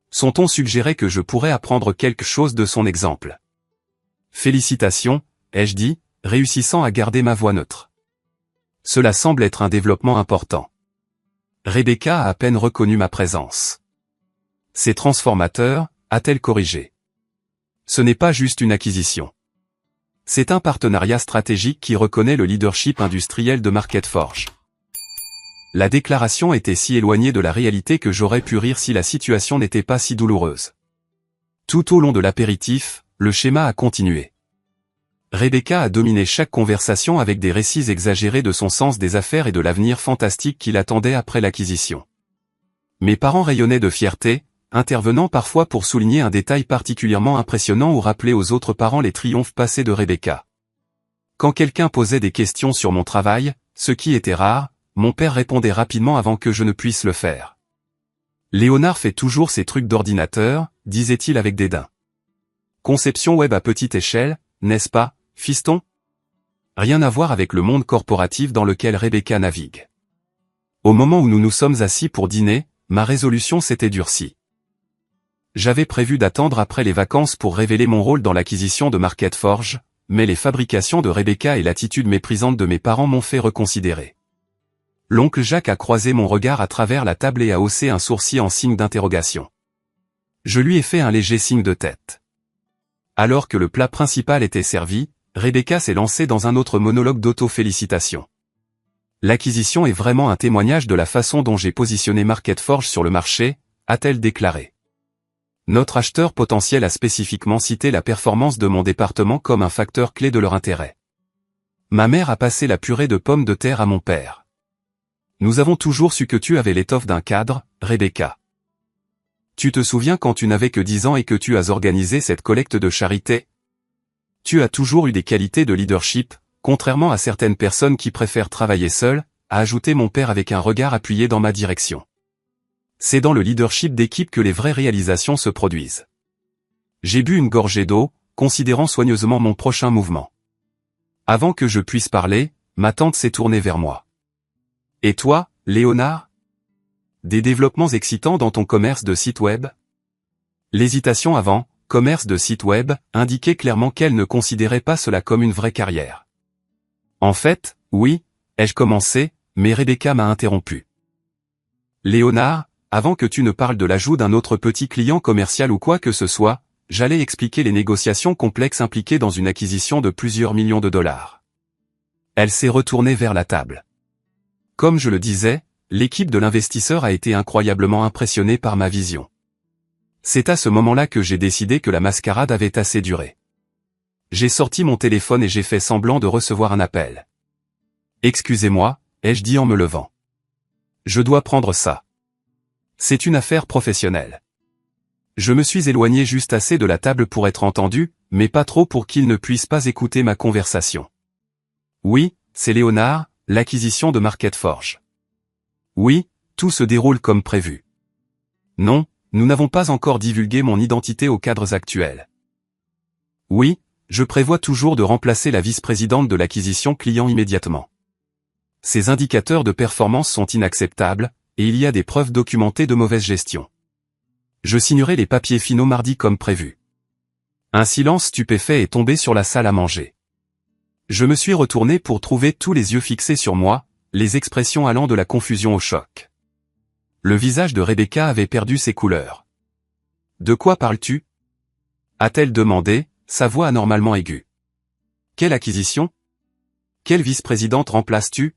Son ton suggérait que je pourrais apprendre quelque chose de son exemple. Félicitations, ai-je dit, réussissant à garder ma voix neutre. Cela semble être un développement important. Rebecca a à peine reconnu ma présence. C'est transformateur, a-t-elle corrigé. Ce n'est pas juste une acquisition. C'est un partenariat stratégique qui reconnaît le leadership industriel de MarketForge. La déclaration était si éloignée de la réalité que j'aurais pu rire si la situation n'était pas si douloureuse. Tout au long de l'apéritif, le schéma a continué. Rebecca a dominé chaque conversation avec des récits exagérés de son sens des affaires et de l'avenir fantastique qui l'attendait après l'acquisition. Mes parents rayonnaient de fierté, intervenant parfois pour souligner un détail particulièrement impressionnant ou rappeler aux autres parents les triomphes passés de Rebecca. Quand quelqu'un posait des questions sur mon travail, ce qui était rare, mon père répondait rapidement avant que je ne puisse le faire. Léonard fait toujours ses trucs d'ordinateur, disait-il avec dédain. Conception web à petite échelle, n'est-ce pas, fiston? Rien à voir avec le monde corporatif dans lequel Rebecca navigue. Au moment où nous nous sommes assis pour dîner, ma résolution s'était durcie. J'avais prévu d'attendre après les vacances pour révéler mon rôle dans l'acquisition de MarketForge, mais les fabrications de Rebecca et l'attitude méprisante de mes parents m'ont fait reconsidérer. L'oncle Jacques a croisé mon regard à travers la table et a haussé un sourcil en signe d'interrogation. Je lui ai fait un léger signe de tête. Alors que le plat principal était servi, Rebecca s'est lancée dans un autre monologue d'auto-félicitation. L'acquisition est vraiment un témoignage de la façon dont j'ai positionné MarketForge sur le marché, a-t-elle déclaré. Notre acheteur potentiel a spécifiquement cité la performance de mon département comme un facteur clé de leur intérêt. Ma mère a passé la purée de pommes de terre à mon père. Nous avons toujours su que tu avais l'étoffe d'un cadre, Rebecca. Tu te souviens quand tu n'avais que 10 ans et que tu as organisé cette collecte de charité? Tu as toujours eu des qualités de leadership, contrairement à certaines personnes qui préfèrent travailler seules, a ajouté mon père avec un regard appuyé dans ma direction. C'est dans le leadership d'équipe que les vraies réalisations se produisent. J'ai bu une gorgée d'eau, considérant soigneusement mon prochain mouvement. Avant que je puisse parler, ma tante s'est tournée vers moi. Et toi, Léonard? Des développements excitants dans ton commerce de site web? L'hésitation avant, commerce de site web, indiquait clairement qu'elle ne considérait pas cela comme une vraie carrière. En fait, oui, ai-je commencé, mais Rebecca m'a interrompu. Léonard, avant que tu ne parles de l'ajout d'un autre petit client commercial ou quoi que ce soit, j'allais expliquer les négociations complexes impliquées dans une acquisition de plusieurs millions de dollars. Elle s'est retournée vers la table. Comme je le disais, l'équipe de l'investisseur a été incroyablement impressionnée par ma vision. C'est à ce moment-là que j'ai décidé que la mascarade avait assez duré. J'ai sorti mon téléphone et j'ai fait semblant de recevoir un appel. « Excusez-moi », ai-je dit en me levant. « Je dois prendre ça. C'est une affaire professionnelle. » Je me suis éloigné juste assez de la table pour être entendu, mais pas trop pour qu'il ne puisse pas écouter ma conversation. « Oui, c'est Léonard, l'acquisition de MarketForge. » Oui, tout se déroule comme prévu. Non, nous n'avons pas encore divulgué mon identité aux cadres actuels. Oui, je prévois toujours de remplacer la vice-présidente de l'acquisition client immédiatement. Ces indicateurs de performance sont inacceptables, et il y a des preuves documentées de mauvaise gestion. Je signerai les papiers finaux mardi comme prévu. Un silence stupéfait est tombé sur la salle à manger. Je me suis retourné pour trouver tous les yeux fixés sur moi, les expressions allant de la confusion au choc. Le visage de Rebecca avait perdu ses couleurs. « De quoi parles-tu » a-t-elle demandé, sa voix anormalement aiguë. « Quelle acquisition ? Quelle vice-présidente remplaces-tu »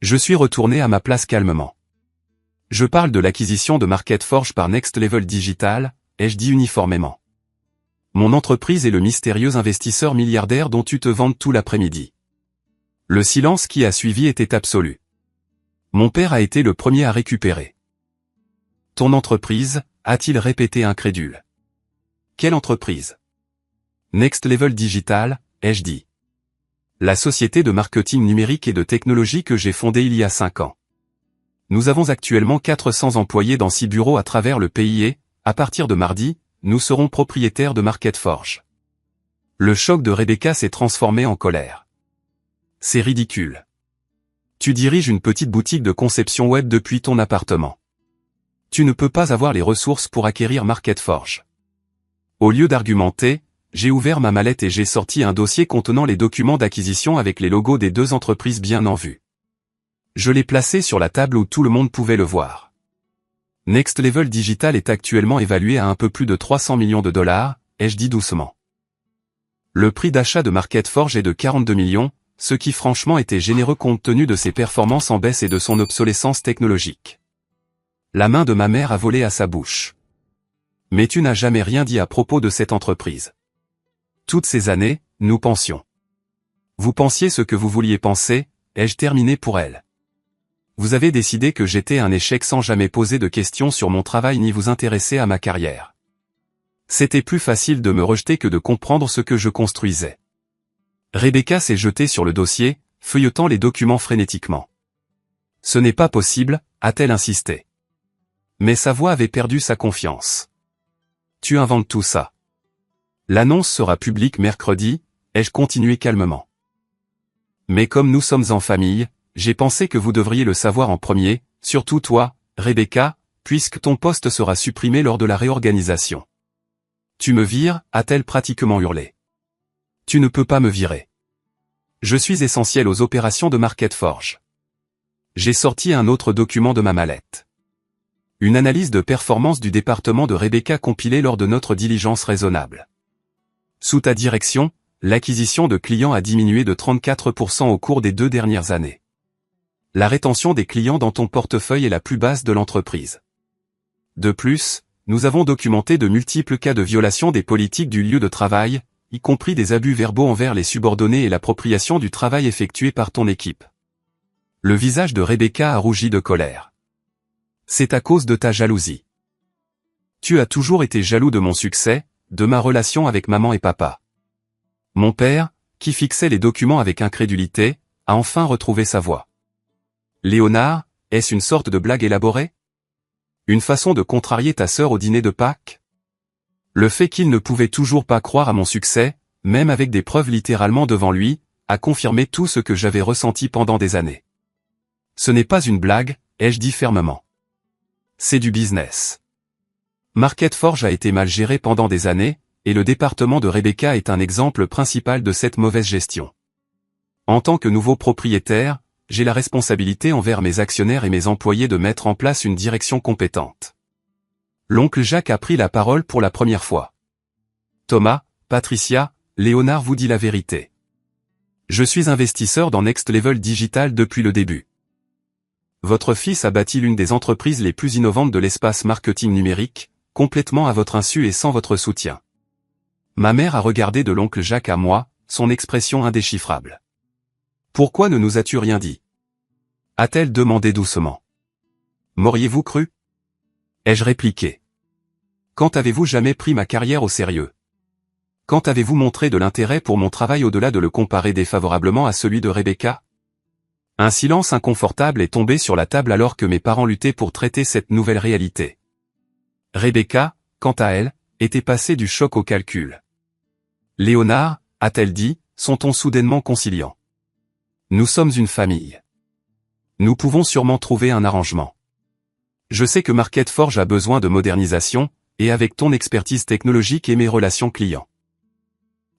Je suis retourné à ma place calmement. « Je parle de l'acquisition de MarketForge par Next Level Digital, ai-je dit uniformément. Mon entreprise est le mystérieux investisseur milliardaire dont tu te vantes tout l'après-midi. » Le silence qui a suivi était absolu. Mon père a été le premier à récupérer. « Ton entreprise » a-t-il répété incrédule. « Quelle entreprise ?»« Next Level Digital » ai-je dit. « La société de marketing numérique et de technologie que j'ai fondée il y a 5 ans. Nous avons actuellement 400 employés dans 6 bureaux à travers le pays et, à partir de mardi, nous serons propriétaires de MarketForge. » Le choc de Rebecca s'est transformé en colère. « C'est ridicule. Tu diriges une petite boutique de conception web depuis ton appartement. Tu ne peux pas avoir les ressources pour acquérir MarketForge. » Au lieu d'argumenter, j'ai ouvert ma mallette et j'ai sorti un dossier contenant les documents d'acquisition avec les logos des 2 entreprises bien en vue. Je l'ai placé sur la table où tout le monde pouvait le voir. Next Level Digital est actuellement évalué à un peu plus de 300 millions de dollars, ai-je dit doucement. Le prix d'achat de MarketForge est de 42 millions, ce qui franchement était généreux compte tenu de ses performances en baisse et de son obsolescence technologique. La main de ma mère a volé à sa bouche. Mais tu n'as jamais rien dit à propos de cette entreprise. Toutes ces années, nous pensions. Vous pensiez ce que vous vouliez penser, ai-je terminé pour elle. Vous avez décidé que j'étais un échec sans jamais poser de questions sur mon travail ni vous intéresser à ma carrière. C'était plus facile de me rejeter que de comprendre ce que je construisais. Rebecca s'est jetée sur le dossier, feuilletant les documents frénétiquement. Ce n'est pas possible, a-t-elle insisté. Mais sa voix avait perdu sa confiance. Tu inventes tout ça. L'annonce sera publique mercredi, ai-je continué calmement. Mais comme nous sommes en famille, j'ai pensé que vous devriez le savoir en premier, surtout toi, Rebecca, puisque ton poste sera supprimé lors de la réorganisation. Tu me vires, a-t-elle pratiquement hurlé. Tu ne peux pas me virer. Je suis essentiel aux opérations de MarketForge. J'ai sorti un autre document de ma mallette. Une analyse de performance du département de Rebecca compilée lors de notre diligence raisonnable. Sous ta direction, l'acquisition de clients a diminué de 34% au cours des 2 dernières années. La rétention des clients dans ton portefeuille est la plus basse de l'entreprise. De plus, nous avons documenté de multiples cas de violation des politiques du lieu de travail, y compris des abus verbaux envers les subordonnés et l'appropriation du travail effectué par ton équipe. Le visage de Rebecca a rougi de colère. C'est à cause de ta jalousie. Tu as toujours été jaloux de mon succès, de ma relation avec maman et papa. Mon père, qui fixait les documents avec incrédulité, a enfin retrouvé sa voix. Léonard, est-ce une sorte de blague élaborée? Une façon de contrarier ta sœur au dîner de Pâques? Le fait qu'il ne pouvait toujours pas croire à mon succès, même avec des preuves littéralement devant lui, a confirmé tout ce que j'avais ressenti pendant des années. Ce n'est pas une blague, ai-je dit fermement. C'est du business. MarketForge a été mal géré pendant des années, et le département de Rebecca est un exemple principal de cette mauvaise gestion. En tant que nouveau propriétaire, j'ai la responsabilité envers mes actionnaires et mes employés de mettre en place une direction compétente. L'oncle Jacques a pris la parole pour la première fois. Thomas, Patricia, Léonard vous dit la vérité. Je suis investisseur dans Next Level Digital depuis le début. Votre fils a bâti l'une des entreprises les plus innovantes de l'espace marketing numérique, complètement à votre insu et sans votre soutien. Ma mère a regardé de l'oncle Jacques à moi, son expression indéchiffrable. Pourquoi ne nous as-tu rien dit? A-t-elle demandé doucement. M'auriez-vous cru? Ai-je répliqué. Quand avez-vous jamais pris ma carrière au sérieux? Quand avez-vous montré de l'intérêt pour mon travail au-delà de le comparer défavorablement à celui de Rebecca? Un silence inconfortable est tombé sur la table alors que mes parents luttaient pour traiter cette nouvelle réalité. Rebecca, quant à elle, était passée du choc au calcul. Léonard, a-t-elle dit, son ton soudainement conciliant. Nous sommes une famille. Nous pouvons sûrement trouver un arrangement. Je sais que MarketForge a besoin de modernisation, et avec ton expertise technologique et mes relations clients.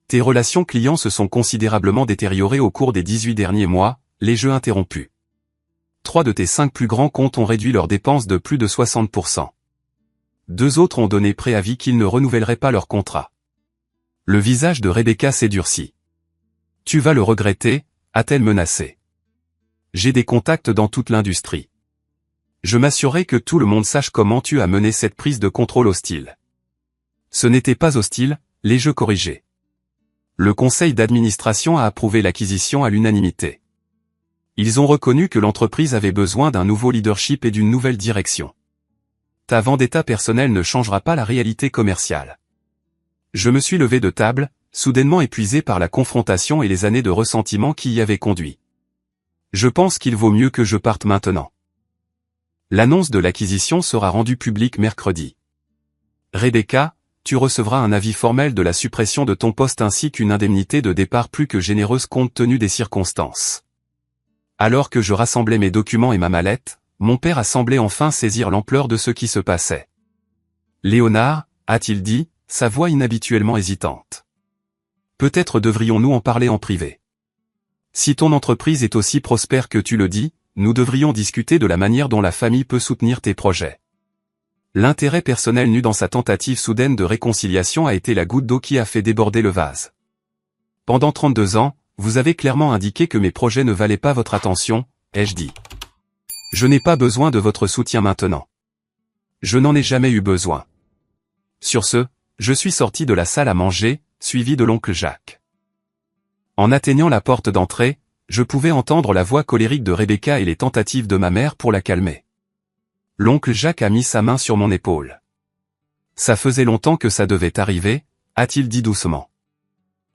Tes relations clients se sont considérablement détériorées au cours des 18 derniers mois, les jeux interrompus. 3 de tes 5 plus grands comptes ont réduit leurs dépenses de plus de 60%. 2 autres ont donné préavis qu'ils ne renouvelleraient pas leur contrat. Le visage de Rebecca s'est durci. Tu vas le regretter, a-t-elle menacé. J'ai des contacts dans toute l'industrie. Je m'assurerai que tout le monde sache comment tu as mené cette prise de contrôle hostile. Ce n'était pas hostile, les jeux corrigés. Le conseil d'administration a approuvé l'acquisition à l'unanimité. Ils ont reconnu que l'entreprise avait besoin d'un nouveau leadership et d'une nouvelle direction. Ta vendetta personnelle ne changera pas la réalité commerciale. Je me suis levé de table, soudainement épuisé par la confrontation et les années de ressentiment qui y avaient conduit. Je pense qu'il vaut mieux que je parte maintenant. L'annonce de l'acquisition sera rendue publique mercredi. Rebecca, tu recevras un avis formel de la suppression de ton poste ainsi qu'une indemnité de départ plus que généreuse compte tenu des circonstances. Alors que je rassemblais mes documents et ma mallette, mon père a semblé enfin saisir l'ampleur de ce qui se passait. Léonard, a-t-il dit, sa voix inhabituellement hésitante. Peut-être devrions-nous en parler en privé. Si ton entreprise est aussi prospère que tu le dis, nous devrions discuter de la manière dont la famille peut soutenir tes projets. L'intérêt personnel nu dans sa tentative soudaine de réconciliation a été la goutte d'eau qui a fait déborder le vase. Pendant 32 ans, vous avez clairement indiqué que mes projets ne valaient pas votre attention, ai-je dit. Je n'ai pas besoin de votre soutien maintenant. Je n'en ai jamais eu besoin. Sur ce, je suis sorti de la salle à manger, suivi de l'oncle Jacques. En atteignant la porte d'entrée, je pouvais entendre la voix colérique de Rebecca et les tentatives de ma mère pour la calmer. L'oncle Jacques a mis sa main sur mon épaule. Ça faisait longtemps que ça devait arriver, a-t-il dit doucement.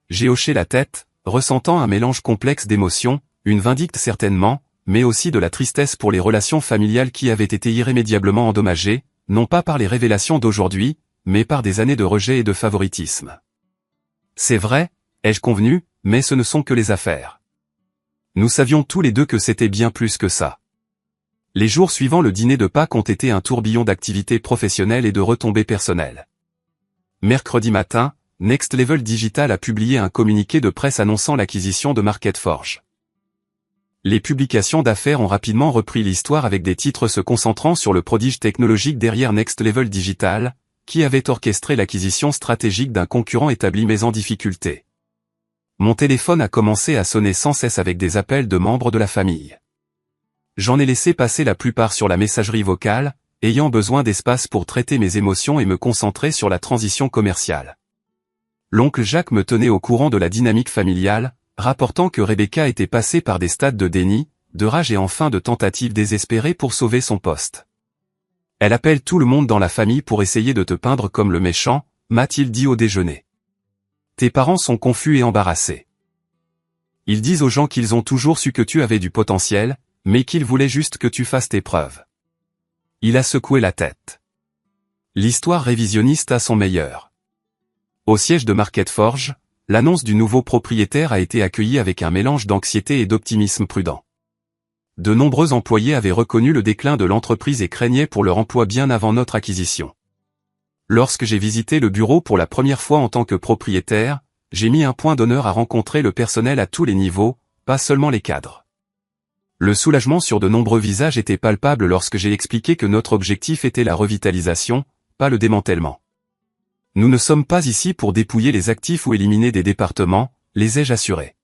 J'ai hoché la tête, ressentant un mélange complexe d'émotions, une vindicte certainement, mais aussi de la tristesse pour les relations familiales qui avaient été irrémédiablement endommagées, non pas par les révélations d'aujourd'hui, mais par des années de rejet et de favoritisme. C'est vrai, ai-je convenu, mais ce ne sont que les affaires. Nous savions tous les deux que c'était bien plus que ça. Les jours suivant le dîner de Pâques ont été un tourbillon d'activités professionnelles et de retombées personnelles. Mercredi matin, Next Level Digital a publié un communiqué de presse annonçant l'acquisition de MarketForge. Les publications d'affaires ont rapidement repris l'histoire avec des titres se concentrant sur le prodige technologique derrière Next Level Digital, qui avait orchestré l'acquisition stratégique d'un concurrent établi mais en difficulté. Mon téléphone a commencé à sonner sans cesse avec des appels de membres de la famille. J'en ai laissé passer la plupart sur la messagerie vocale, ayant besoin d'espace pour traiter mes émotions et me concentrer sur la transition commerciale. L'oncle Jacques me tenait au courant de la dynamique familiale, rapportant que Rebecca était passée par des stades de déni, de rage et enfin de tentatives désespérées pour sauver son poste. Elle appelle tout le monde dans la famille pour essayer de te peindre comme le méchant, m'a-t-il dit au déjeuner. Tes parents sont confus et embarrassés. Ils disent aux gens qu'ils ont toujours su que tu avais du potentiel, mais qu'ils voulaient juste que tu fasses tes preuves. Il a secoué la tête. L'histoire révisionniste a son meilleur. Au siège de MarketForge, l'annonce du nouveau propriétaire a été accueillie avec un mélange d'anxiété et d'optimisme prudent. De nombreux employés avaient reconnu le déclin de l'entreprise et craignaient pour leur emploi bien avant notre acquisition. Lorsque j'ai visité le bureau pour la première fois en tant que propriétaire, j'ai mis un point d'honneur à rencontrer le personnel à tous les niveaux, pas seulement les cadres. Le soulagement sur de nombreux visages était palpable lorsque j'ai expliqué que notre objectif était la revitalisation, pas le démantèlement. Nous ne sommes pas ici pour dépouiller les actifs ou éliminer des départements, les ai-je assurés.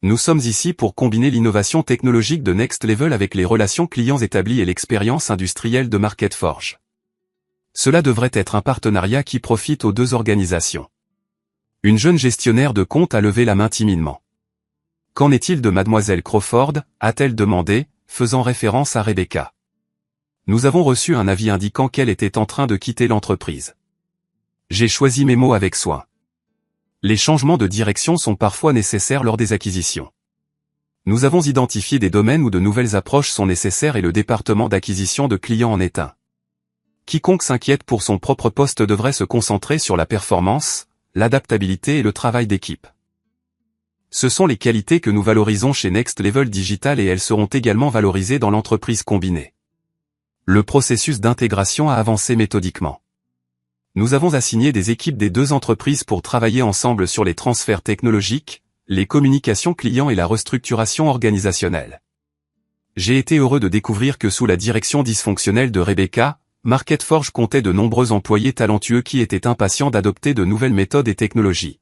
Nous sommes ici pour combiner l'innovation technologique de Next Level avec les relations clients établies et l'expérience industrielle de MarketForge. Cela devrait être un partenariat qui profite aux deux organisations. Une jeune gestionnaire de compte a levé la main timidement. Qu'en est-il de mademoiselle Crawford, a-t-elle demandé, faisant référence à Rebecca. Nous avons reçu un avis indiquant qu'elle était en train de quitter l'entreprise. J'ai choisi mes mots avec soin. Les changements de direction sont parfois nécessaires lors des acquisitions. Nous avons identifié des domaines où de nouvelles approches sont nécessaires et le département d'acquisition de clients en est un. Quiconque s'inquiète pour son propre poste devrait se concentrer sur la performance, l'adaptabilité et le travail d'équipe. Ce sont les qualités que nous valorisons chez Next Level Digital et elles seront également valorisées dans l'entreprise combinée. Le processus d'intégration a avancé méthodiquement. Nous avons assigné des équipes des deux entreprises pour travailler ensemble sur les transferts technologiques, les communications clients et la restructuration organisationnelle. J'ai été heureux de découvrir que sous la direction dysfonctionnelle de Rebecca, MarketForge comptait de nombreux employés talentueux qui étaient impatients d'adopter de nouvelles méthodes et technologies.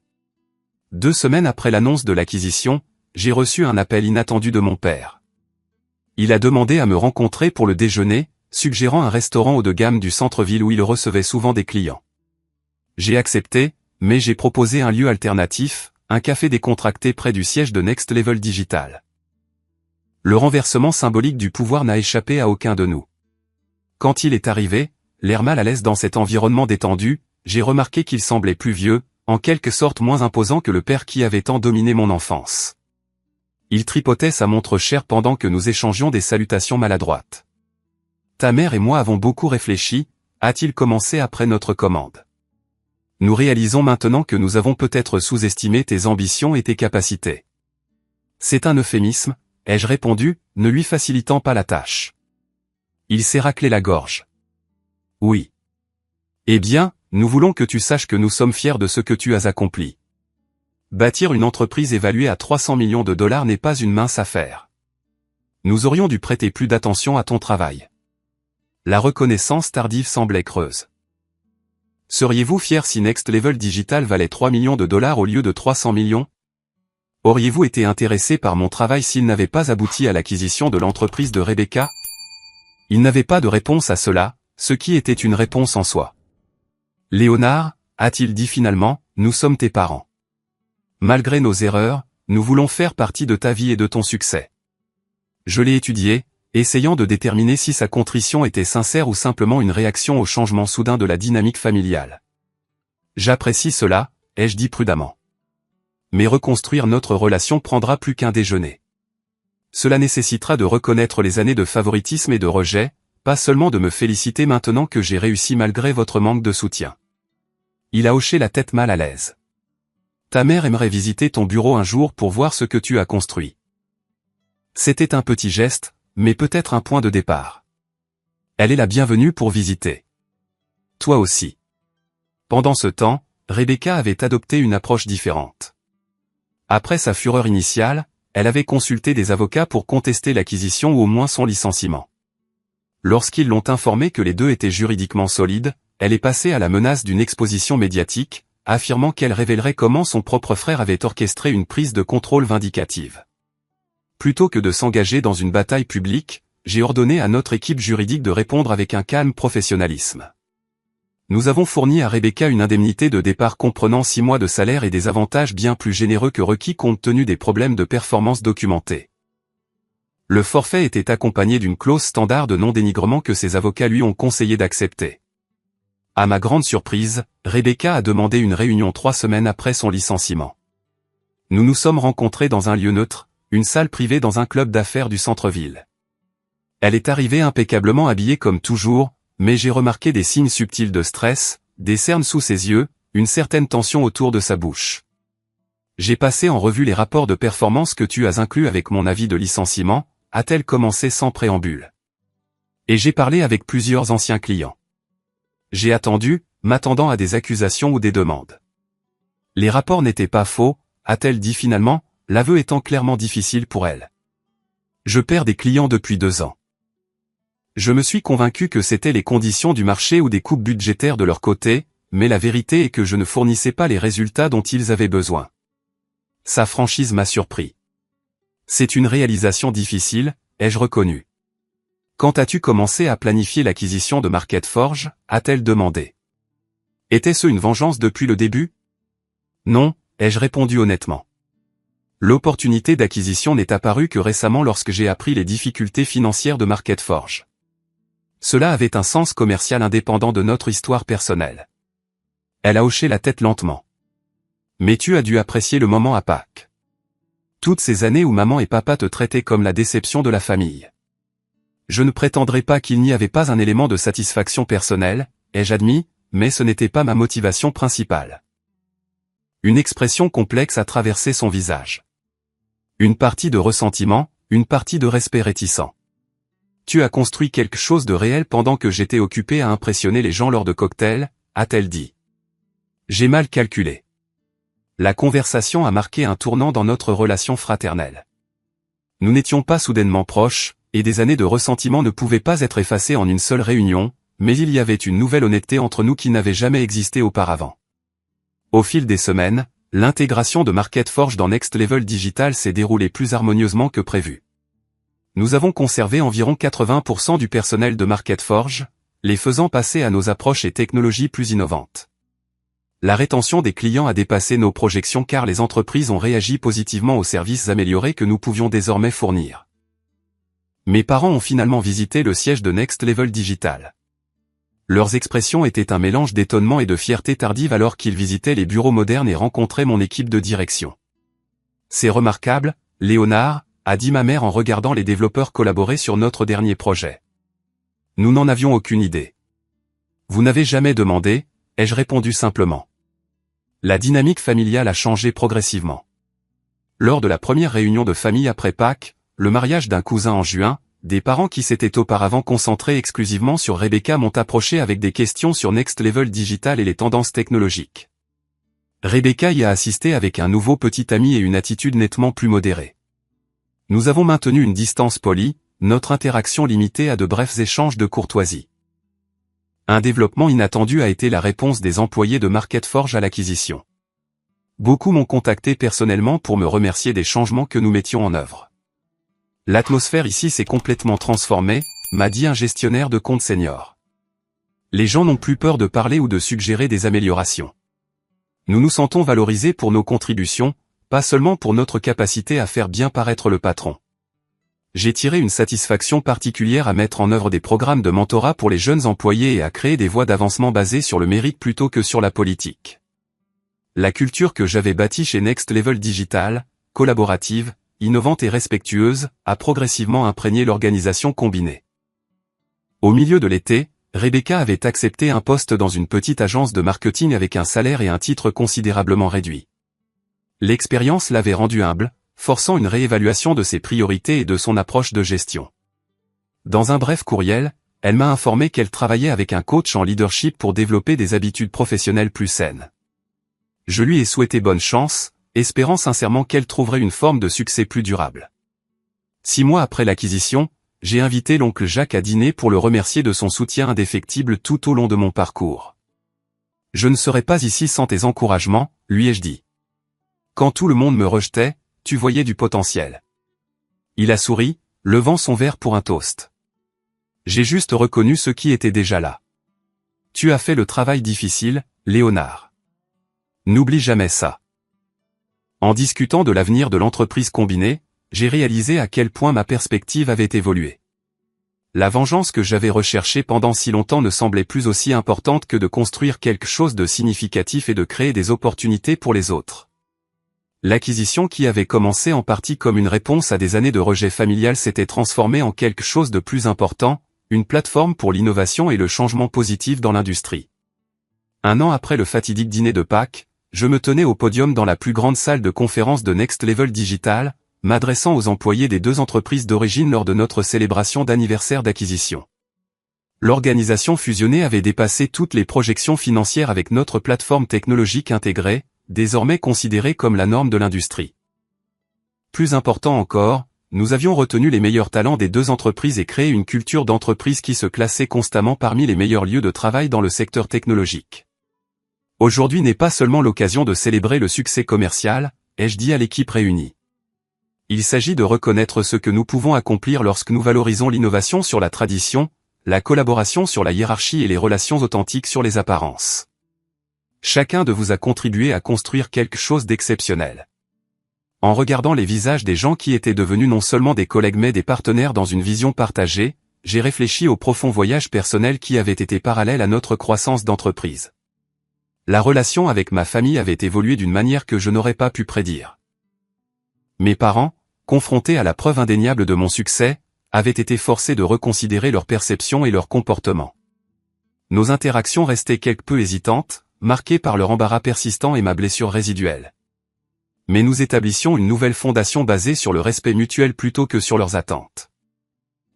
2 semaines après l'annonce de l'acquisition, j'ai reçu un appel inattendu de mon père. Il a demandé à me rencontrer pour le déjeuner, suggérant un restaurant haut de gamme du centre-ville où il recevait souvent des clients. J'ai accepté, mais j'ai proposé un lieu alternatif, un café décontracté près du siège de Next Level Digital. Le renversement symbolique du pouvoir n'a échappé à aucun de nous. Quand il est arrivé, l'air mal à l'aise dans cet environnement détendu, j'ai remarqué qu'il semblait plus vieux, en quelque sorte moins imposant que le père qui avait tant dominé mon enfance. Il tripotait sa montre chère pendant que nous échangions des salutations maladroites. Ta mère et moi avons beaucoup réfléchi, a-t-il commencé après notre commande. Nous réalisons maintenant que nous avons peut-être sous-estimé tes ambitions et tes capacités. C'est un euphémisme, ai-je répondu, ne lui facilitant pas la tâche. Il s'est raclé la gorge. Oui. Eh bien, nous voulons que tu saches que nous sommes fiers de ce que tu as accompli. Bâtir une entreprise évaluée à 300 millions de dollars n'est pas une mince affaire. Nous aurions dû prêter plus d'attention à ton travail. La reconnaissance tardive semblait creuse. Seriez-vous fier si Next Level Digital valait 3 millions de dollars au lieu de 300 millions? Auriez-vous été intéressé par mon travail s'il n'avait pas abouti à l'acquisition de l'entreprise de Rebecca? Il n'avait pas de réponse à cela, ce qui était une réponse en soi. Léonard, a-t-il dit finalement, nous sommes tes parents. Malgré nos erreurs, nous voulons faire partie de ta vie et de ton succès. Je l'ai étudié, essayant de déterminer si sa contrition était sincère ou simplement une réaction au changement soudain de la dynamique familiale. J'apprécie cela, ai-je dit prudemment. Mais reconstruire notre relation prendra plus qu'un déjeuner. Cela nécessitera de reconnaître les années de favoritisme et de rejet, pas seulement de me féliciter maintenant que j'ai réussi malgré votre manque de soutien. Il a hoché la tête mal à l'aise. Ta mère aimerait visiter ton bureau un jour pour voir ce que tu as construit. C'était un petit geste, mais peut-être un point de départ. Elle est la bienvenue pour visiter. Toi aussi. Pendant ce temps, Rebecca avait adopté une approche différente. Après sa fureur initiale, elle avait consulté des avocats pour contester l'acquisition ou au moins son licenciement. Lorsqu'ils l'ont informée que les deux étaient juridiquement solides, elle est passée à la menace d'une exposition médiatique, affirmant qu'elle révélerait comment son propre frère avait orchestré une prise de contrôle vindicative. Plutôt que de s'engager dans une bataille publique, j'ai ordonné à notre équipe juridique de répondre avec un calme professionnalisme. Nous avons fourni à Rebecca une indemnité de départ comprenant 6 mois de salaire et des avantages bien plus généreux que requis compte tenu des problèmes de performance documentés. Le forfait était accompagné d'une clause standard de non-dénigrement que ses avocats lui ont conseillé d'accepter. À ma grande surprise, Rebecca a demandé une réunion 3 semaines après son licenciement. Nous nous sommes rencontrés dans un lieu neutre, une salle privée dans un club d'affaires du centre-ville. Elle est arrivée impeccablement habillée comme toujours, mais j'ai remarqué des signes subtils de stress, des cernes sous ses yeux, une certaine tension autour de sa bouche. J'ai passé en revue les rapports de performance que tu as inclus avec mon avis de licenciement, a-t-elle commencé sans préambule. Et j'ai parlé avec plusieurs anciens clients. J'ai attendu, m'attendant à des accusations ou des demandes. Les rapports n'étaient pas faux, a-t-elle dit finalement, l'aveu étant clairement difficile pour elle. Je perds des clients depuis 2 ans. Je me suis convaincu que c'étaient les conditions du marché ou des coupes budgétaires de leur côté, mais la vérité est que je ne fournissais pas les résultats dont ils avaient besoin. Sa franchise m'a surpris. C'est une réalisation difficile, ai-je reconnu. Quand as-tu commencé à planifier l'acquisition de MarketForge, a-t-elle demandé. Était-ce une vengeance depuis le début? Non, ai-je répondu honnêtement. L'opportunité d'acquisition n'est apparue que récemment lorsque j'ai appris les difficultés financières de MarketForge. Cela avait un sens commercial indépendant de notre histoire personnelle. Elle a hoché la tête lentement. Mais tu as dû apprécier le moment à Pâques. Toutes ces années où maman et papa te traitaient comme la déception de la famille. Je ne prétendrai pas qu'il n'y avait pas un élément de satisfaction personnelle, ai-je admis, mais ce n'était pas ma motivation principale. Une expression complexe a traversé son visage. Une partie de ressentiment, une partie de respect réticent. Tu as construit quelque chose de réel pendant que j'étais occupé à impressionner les gens lors de cocktails, a-t-elle dit. J'ai mal calculé. La conversation a marqué un tournant dans notre relation fraternelle. Nous n'étions pas soudainement proches, et des années de ressentiment ne pouvaient pas être effacées en une seule réunion, mais il y avait une nouvelle honnêteté entre nous qui n'avait jamais existé auparavant. Au fil des semaines, l'intégration de MarketForge dans Next Level Digital s'est déroulée plus harmonieusement que prévu. Nous avons conservé environ 80% du personnel de MarketForge, les faisant passer à nos approches et technologies plus innovantes. La rétention des clients a dépassé nos projections car les entreprises ont réagi positivement aux services améliorés que nous pouvions désormais fournir. Mes parents ont finalement visité le siège de Next Level Digital. Leurs expressions étaient un mélange d'étonnement et de fierté tardive alors qu'ils visitaient les bureaux modernes et rencontraient mon équipe de direction. C'est remarquable, Léonard, a dit ma mère en regardant les développeurs collaborer sur notre dernier projet. Nous n'en avions aucune idée. Vous n'avez jamais demandé, ai-je répondu simplement. La dynamique familiale a changé progressivement. Lors de la première réunion de famille après Pâques, le mariage d'un cousin en juin, des parents qui s'étaient auparavant concentrés exclusivement sur Rebecca m'ont approché avec des questions sur Next Level Digital et les tendances technologiques. Rebecca y a assisté avec un nouveau petit ami et une attitude nettement plus modérée. Nous avons maintenu une distance polie, notre interaction limitée à de brefs échanges de courtoisie. Un développement inattendu a été la réponse des employés de MarketForge à l'acquisition. Beaucoup m'ont contacté personnellement pour me remercier des changements que nous mettions en œuvre. L'atmosphère ici s'est complètement transformée, m'a dit un gestionnaire de compte senior. Les gens n'ont plus peur de parler ou de suggérer des améliorations. Nous nous sentons valorisés pour nos contributions, pas seulement pour notre capacité à faire bien paraître le patron. J'ai tiré une satisfaction particulière à mettre en œuvre des programmes de mentorat pour les jeunes employés et à créer des voies d'avancement basées sur le mérite plutôt que sur la politique. La culture que j'avais bâtie chez Next Level Digital, collaborative, innovante et respectueuse, a progressivement imprégné l'organisation combinée. Au milieu de l'été, Rebecca avait accepté un poste dans une petite agence de marketing avec un salaire et un titre considérablement réduits. L'expérience l'avait rendue humble, forçant une réévaluation de ses priorités et de son approche de gestion. Dans un bref courriel, elle m'a informé qu'elle travaillait avec un coach en leadership pour développer des habitudes professionnelles plus saines. Je lui ai souhaité bonne chance, espérant sincèrement qu'elle trouverait une forme de succès plus durable. 6 mois après l'acquisition, j'ai invité l'oncle Jacques à dîner pour le remercier de son soutien indéfectible tout au long de mon parcours. « Je ne serais pas ici sans tes encouragements, lui ai-je dit. Quand tout le monde me rejetait, tu voyais du potentiel. » Il a souri, levant son verre pour un toast. J'ai juste reconnu ce qui était déjà là. Tu as fait le travail difficile, Léonard. N'oublie jamais ça. En discutant de l'avenir de l'entreprise combinée, j'ai réalisé à quel point ma perspective avait évolué. La vengeance que j'avais recherchée pendant si longtemps ne semblait plus aussi importante que de construire quelque chose de significatif et de créer des opportunités pour les autres. L'acquisition qui avait commencé en partie comme une réponse à des années de rejet familial s'était transformée en quelque chose de plus important, une plateforme pour l'innovation et le changement positif dans l'industrie. 1 an après le fatidique dîner de Pâques, je me tenais au podium dans la plus grande salle de conférence de Next Level Digital, m'adressant aux employés des 2 entreprises d'origine lors de notre célébration d'anniversaire d'acquisition. L'organisation fusionnée avait dépassé toutes les projections financières avec notre plateforme technologique intégrée, désormais considérée comme la norme de l'industrie. Plus important encore, nous avions retenu les meilleurs talents des 2 entreprises et créé une culture d'entreprise qui se classait constamment parmi les meilleurs lieux de travail dans le secteur technologique. Aujourd'hui n'est pas seulement l'occasion de célébrer le succès commercial, ai-je dit à l'équipe réunie. Il s'agit de reconnaître ce que nous pouvons accomplir lorsque nous valorisons l'innovation sur la tradition, la collaboration sur la hiérarchie et les relations authentiques sur les apparences. Chacun de vous a contribué à construire quelque chose d'exceptionnel. En regardant les visages des gens qui étaient devenus non seulement des collègues mais des partenaires dans une vision partagée, j'ai réfléchi au profond voyage personnel qui avait été parallèle à notre croissance d'entreprise. La relation avec ma famille avait évolué d'une manière que je n'aurais pas pu prédire. Mes parents, confrontés à la preuve indéniable de mon succès, avaient été forcés de reconsidérer leur perception et leur comportement. Nos interactions restaient quelque peu hésitantes, marquées par leur embarras persistant et ma blessure résiduelle. Mais nous établissions une nouvelle fondation basée sur le respect mutuel plutôt que sur leurs attentes.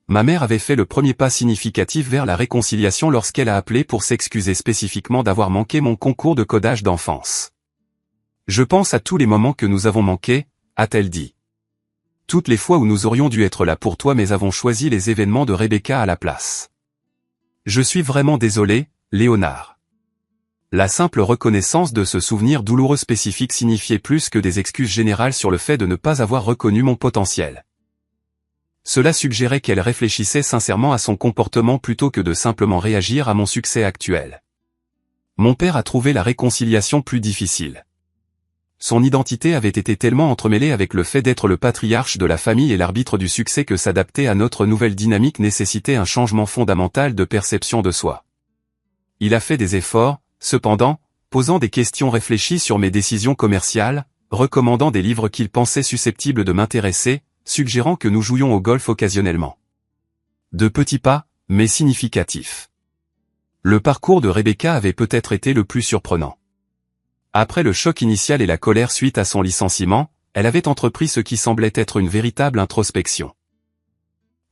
Ma mère avait fait le premier pas significatif vers la réconciliation lorsqu'elle a appelé pour s'excuser spécifiquement d'avoir manqué mon concours de codage d'enfance. « Je pense à tous les moments que nous avons manqués », a-t-elle dit. « Toutes les fois où nous aurions dû être là pour toi mais avons choisi les événements de Rebecca à la place. Je suis vraiment désolé, Léonard. » La simple reconnaissance de ce souvenir douloureux spécifique signifiait plus que des excuses générales sur le fait de ne pas avoir reconnu mon potentiel. Cela suggérait qu'elle réfléchissait sincèrement à son comportement plutôt que de simplement réagir à mon succès actuel. Mon père a trouvé la réconciliation plus difficile. Son identité avait été tellement entremêlée avec le fait d'être le patriarche de la famille et l'arbitre du succès que s'adapter à notre nouvelle dynamique nécessitait un changement fondamental de perception de soi. Il a fait des efforts, cependant, posant des questions réfléchies sur mes décisions commerciales, recommandant des livres qu'il pensait susceptibles de m'intéresser, suggérant que nous jouions au golf occasionnellement. De petits pas, mais significatifs. Le parcours de Rebecca avait peut-être été le plus surprenant. Après le choc initial et la colère suite à son licenciement, elle avait entrepris ce qui semblait être une véritable introspection.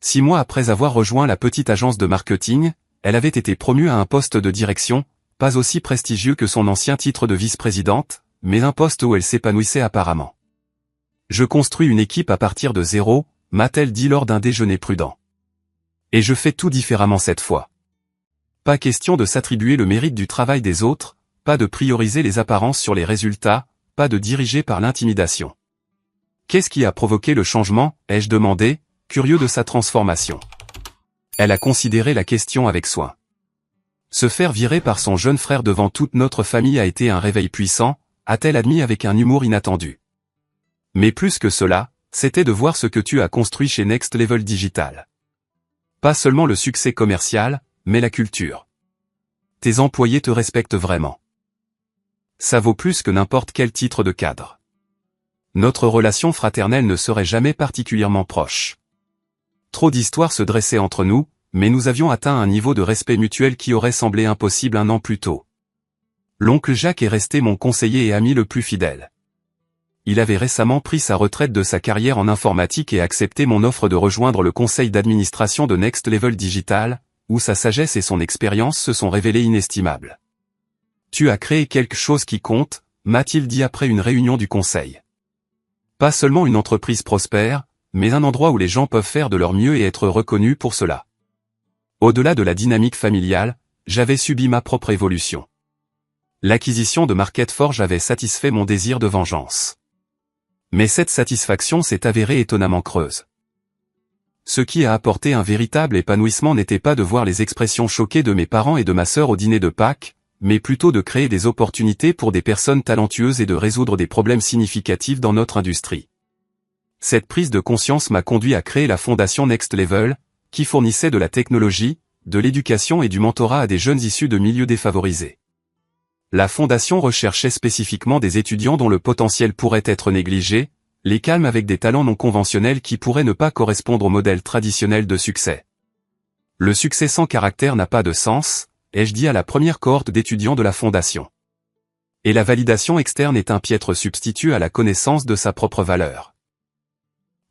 6 mois après avoir rejoint la petite agence de marketing, elle avait été promue à un poste de direction, pas aussi prestigieux que son ancien titre de vice-présidente, mais un poste où elle s'épanouissait apparemment. Je construis une équipe à partir de zéro, m'a-t-elle dit lors d'un déjeuner prudent. Et je fais tout différemment cette fois. Pas question de s'attribuer le mérite du travail des autres, pas de prioriser les apparences sur les résultats, pas de diriger par l'intimidation. Qu'est-ce qui a provoqué le changement, ai-je demandé, curieux de sa transformation. Elle a considéré la question avec soin. Se faire virer par son jeune frère devant toute notre famille a été un réveil puissant, a-t-elle admis avec un humour inattendu. Mais plus que cela, c'était de voir ce que tu as construit chez Next Level Digital. Pas seulement le succès commercial, mais la culture. Tes employés te respectent vraiment. Ça vaut plus que n'importe quel titre de cadre. Notre relation fraternelle ne serait jamais particulièrement proche. Trop d'histoires se dressaient entre nous, mais nous avions atteint un niveau de respect mutuel qui aurait semblé impossible un an plus tôt. L'oncle Jacques est resté mon conseiller et ami le plus fidèle. Il avait récemment pris sa retraite de sa carrière en informatique et accepté mon offre de rejoindre le conseil d'administration de Next Level Digital, où sa sagesse et son expérience se sont révélées inestimables. Tu as créé quelque chose qui compte, m'a-t-il dit après une réunion du conseil. Pas seulement une entreprise prospère, mais un endroit où les gens peuvent faire de leur mieux et être reconnus pour cela. Au-delà de la dynamique familiale, j'avais subi ma propre évolution. L'acquisition de MarketForge avait satisfait mon désir de vengeance. Mais cette satisfaction s'est avérée étonnamment creuse. Ce qui a apporté un véritable épanouissement n'était pas de voir les expressions choquées de mes parents et de ma sœur au dîner de Pâques, mais plutôt de créer des opportunités pour des personnes talentueuses et de résoudre des problèmes significatifs dans notre industrie. Cette prise de conscience m'a conduit à créer la fondation Next Level, qui fournissait de la technologie, de l'éducation et du mentorat à des jeunes issus de milieux défavorisés. La fondation recherchait spécifiquement des étudiants dont le potentiel pourrait être négligé, les calmes avec des talents non conventionnels qui pourraient ne pas correspondre au modèle traditionnel de succès. Le succès sans caractère n'a pas de sens, ai-je dit à la première cohorte d'étudiants de la fondation. Et la validation externe est un piètre substitut à la connaissance de sa propre valeur.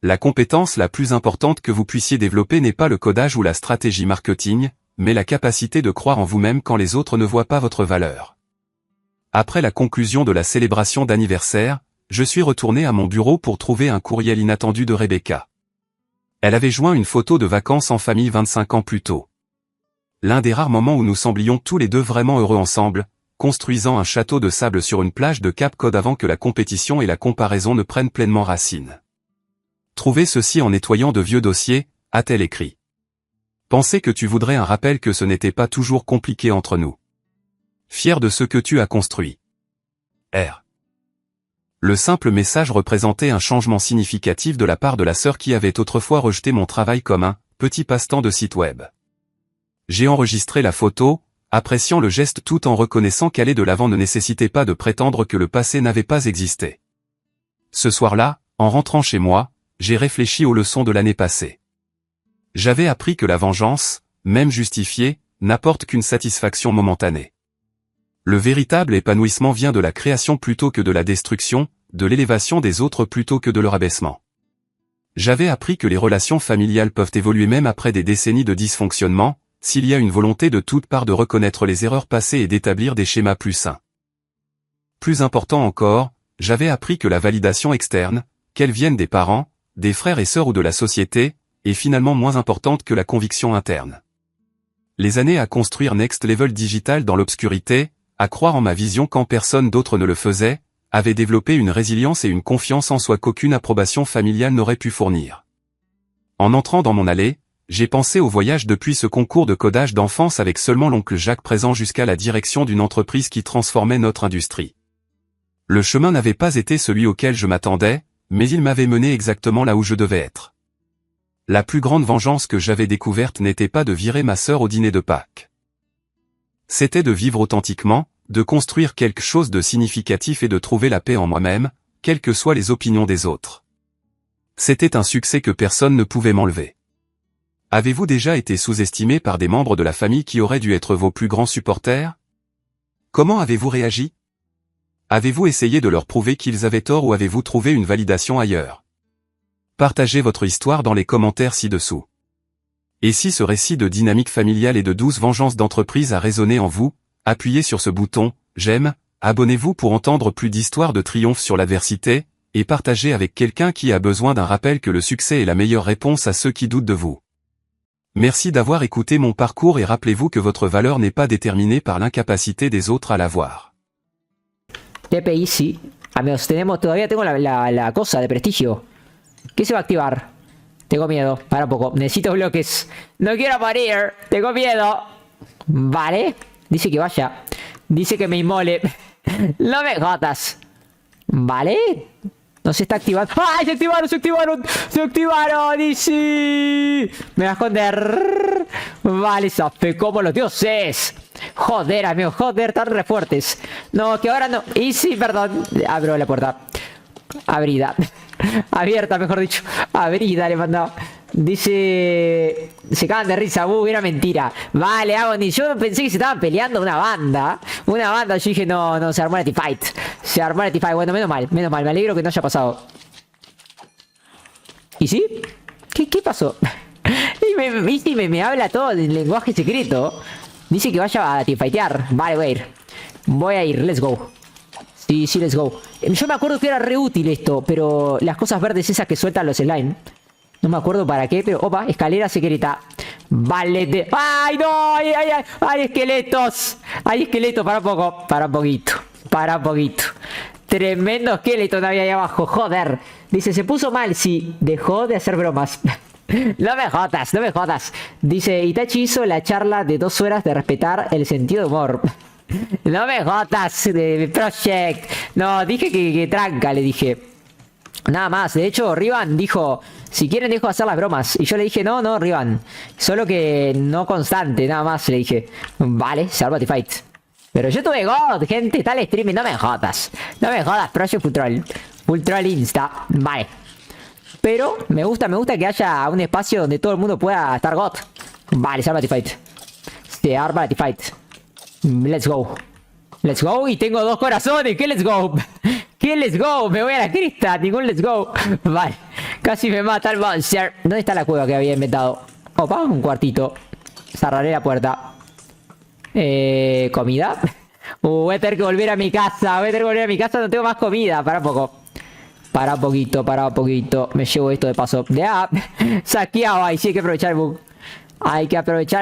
La compétence la plus importante que vous puissiez développer n'est pas le codage ou la stratégie marketing, mais la capacité de croire en vous-même quand les autres ne voient pas votre valeur. Après la conclusion de la célébration d'anniversaire, je suis retourné à mon bureau pour trouver un courriel inattendu de Rebecca. Elle avait joint une photo de vacances en famille 25 ans plus tôt. L'un des rares moments où nous semblions tous les deux vraiment heureux ensemble, construisant un château de sable sur une plage de Cap Cod avant que la compétition et la comparaison ne prennent pleinement racine. Trouvez ceci en nettoyant de vieux dossiers, a-t-elle écrit. Pensez que tu voudrais un rappel que ce n'était pas toujours compliqué entre nous. Fier de ce que tu as construit. R. Le simple message représentait un changement significatif de la part de la sœur qui avait autrefois rejeté mon travail comme un petit passe-temps de site web. J'ai enregistré la photo, appréciant le geste tout en reconnaissant qu'aller de l'avant ne nécessitait pas de prétendre que le passé n'avait pas existé. Ce soir-là, en rentrant chez moi, j'ai réfléchi aux leçons de l'année passée. J'avais appris que la vengeance, même justifiée, n'apporte qu'une satisfaction momentanée. Le véritable épanouissement vient de la création plutôt que de la destruction, de l'élévation des autres plutôt que de leur abaissement. J'avais appris que les relations familiales peuvent évoluer même après des décennies de dysfonctionnement, s'il y a une volonté de toute part de reconnaître les erreurs passées et d'établir des schémas plus sains. Plus important encore, j'avais appris que la validation externe, qu'elle vienne des parents, des frères et sœurs ou de la société, est finalement moins importante que la conviction interne. Les années à construire Next Level Digital dans l'obscurité, à croire en ma vision quand personne d'autre ne le faisait, avaient développé une résilience et une confiance en soi qu'aucune approbation familiale n'aurait pu fournir. En entrant dans mon allée, j'ai pensé au voyage depuis ce concours de codage d'enfance avec seulement l'oncle Jacques présent jusqu'à la direction d'une entreprise qui transformait notre industrie. Le chemin n'avait pas été celui auquel je m'attendais, mais il m'avait mené exactement là où je devais être. La plus grande vengeance que j'avais découverte n'était pas de virer ma sœur au dîner de Pâques. C'était de vivre authentiquement, de construire quelque chose de significatif et de trouver la paix en moi-même, quelles que soient les opinions des autres. C'était un succès que personne ne pouvait m'enlever. Avez-vous déjà été sous-estimé par des membres de la famille qui auraient dû être vos plus grands supporters? Comment avez-vous réagi? Avez-vous essayé de leur prouver qu'ils avaient tort ou avez-vous trouvé une validation ailleurs? Partagez votre histoire dans les commentaires ci-dessous. Et si ce récit de dynamique familiale et de douce vengeance d'entreprise a résonné en vous, appuyez sur ce bouton « J'aime », abonnez-vous pour entendre plus d'histoires de triomphe sur l'adversité, et partagez avec quelqu'un qui a besoin d'un rappel que le succès est la meilleure réponse à ceux qui doutent de vous. Merci d'avoir écouté mon parcours et rappelez-vous que votre valeur n'est pas déterminée par l'incapacité des autres à la voir. TP Easy. Amigos, todavía tengo la cosa de prestigio. ¿Qué se va a activar? Tengo miedo. Para un poco. Necesito bloques. No quiero morir. Tengo miedo. Vale. Dice que vaya. Dice que me inmole. No me jodas. Vale. No se está activando. ¡Ay! ¡Se activaron! ¡Se activaron! ¡Se activaron! ¡Y sí! Me va a esconder. Vale, safe como los dioses. Joder, amigo. Joder, tan re fuertes. No, que ahora no. Y sí, perdón. Abro la puerta. Abrida. Abierta, mejor dicho. Abrida le he mandado. Dice... Se cagan de risa. Era mentira. Vale, Agony. Yo pensé que se estaban peleando una banda. Una banda. Yo dije, no, se armó la teamfight. Se armó la teamfight. Bueno, menos mal. Me alegro que no haya pasado. ¿Y sí? ¿Qué pasó? Y me habla todo en lenguaje secreto. Dice que vaya a teamfightear. Vale, voy a ir. Voy a ir. Let's go. Sí, let's go. Yo me acuerdo que era re útil esto, pero las cosas verdes esas que sueltan los slime. No me acuerdo para qué, pero... Opa, escalera secreta. Vale, ¡ay, no! ¡Hay esqueletos! Hay esqueletos, para un poco. Para un poquito. Tremendo esqueleto había ahí abajo, joder. Dice, se puso mal, sí. Dejó de hacer bromas. No me jodas. Dice, Itachi hizo la charla de 2 horas de respetar el sentido de humor. No me jodas, Project. No, dije que tranca, le dije. Nada más. De hecho, Rivan dijo, si quieren dejo de hacer las bromas. Y yo le dije, no, Rivan. Solo que no constante, nada más, le dije. Vale, se arma fight. Pero yo tuve God, gente, tal streaming. No me jodas, Project Full Troll Insta. Vale. Pero me gusta que haya un espacio donde todo el mundo pueda estar God. Vale, se arma fight. Se arma fight. Let's go. Y tengo 2 corazones. ¿Qué let's go? Me voy a la crista. Ningún let's go. Vale. Casi me mata el monster. ¿Dónde está la cueva que había inventado? Opa, un cuartito. Cerraré la puerta. ¿Comida? Voy a tener que volver a mi casa. No tengo más comida. Para un poquito. Me llevo esto de paso. Ya. Saqueado. Ahí sí hay que aprovechar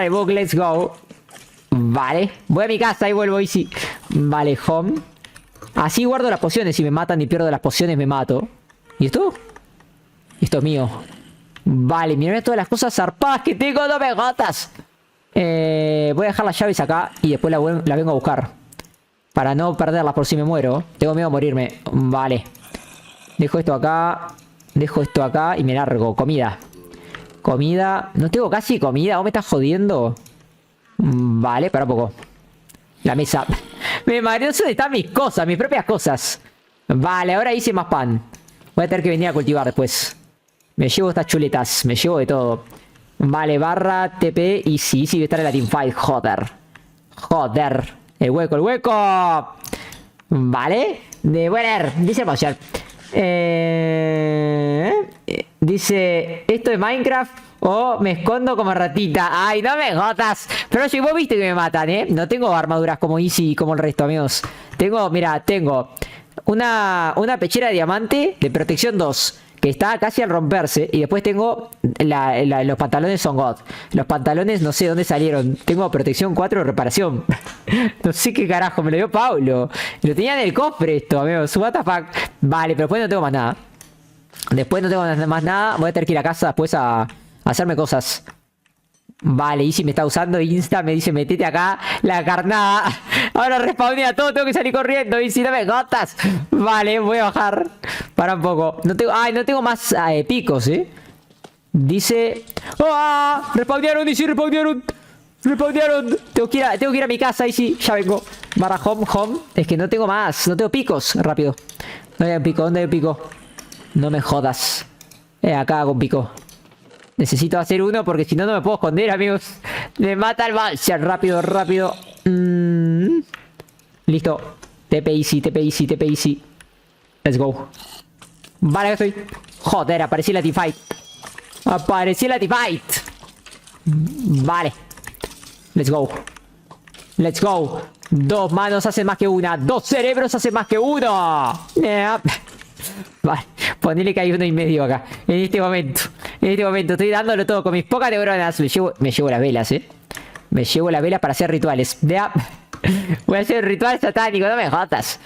el bug. Let's go. Vale, voy a mi casa y vuelvo easy. Vale, home. Así guardo las pociones. Si me matan y pierdo las pociones, me mato. ¿Y esto? Esto es mío. Vale, mirad todas las cosas zarpadas que tengo. No me jodas. Voy a dejar las llaves acá y después la vengo a buscar. Para no perderlas por si me muero. Tengo miedo a morirme. Vale. Dejo esto acá y me largo. Comida. No tengo casi comida. ¿Vos me estás jodiendo? Vale, para un poco. La mesa. Me mareo dónde están mis cosas, mis propias cosas. Vale, ahora hice más pan. Voy a tener que venir a cultivar después. Me llevo estas chuletas, me llevo de todo. Vale, barra, TP y sí, voy a estar en la teamfight. Joder. El hueco. Vale. Dice Motion. Dice, ¿esto es Minecraft o me escondo como ratita? Ay, no me jodas. Pero si vos viste que me matan, no tengo armaduras como Easy, como el resto, amigos. Tengo una pechera de diamante de protección 2, que está casi al romperse. Y después tengo los pantalones son God. Los pantalones no sé dónde salieron. Tengo protección 4 de reparación. No sé qué carajo, me lo dio Paulo. Lo tenía en el cofre esto, amigos. What the fuck. Vale, pero después no tengo más nada. Voy a tener que ir a casa después a hacerme cosas. Vale, Easy me está usando. Insta me dice, metete acá. La carnada. Ahora respawnea todo. Tengo que salir corriendo. Easy, no me gotas. Vale, voy a bajar. Para un poco. No tengo más picos, Dice... ¡Ah! Respawnearon, Easy, respawnearon. Tengo que ir a mi casa, Easy. Ya vengo. Barra home. Es que no tengo más. No tengo picos. Rápido. ¿Dónde hay un pico? No me jodas. Acá hago un pico. Necesito hacer uno porque si no, no me puedo esconder, amigos. Me mata el monster. Rápido. Listo. TP easy. Let's go. Vale, acá estoy. Joder, aparecí en la teamfight. Vale. Let's go. 2 manos hacen más que una. 2 cerebros hacen más que uno. Vale, ponele que hay 1,5 acá. En este momento. En este momento estoy dándolo todo con mis pocas neuronas. Me llevo las velas, Me llevo las velas para hacer rituales. Ya. Voy a hacer un ritual satánico, no me jodas.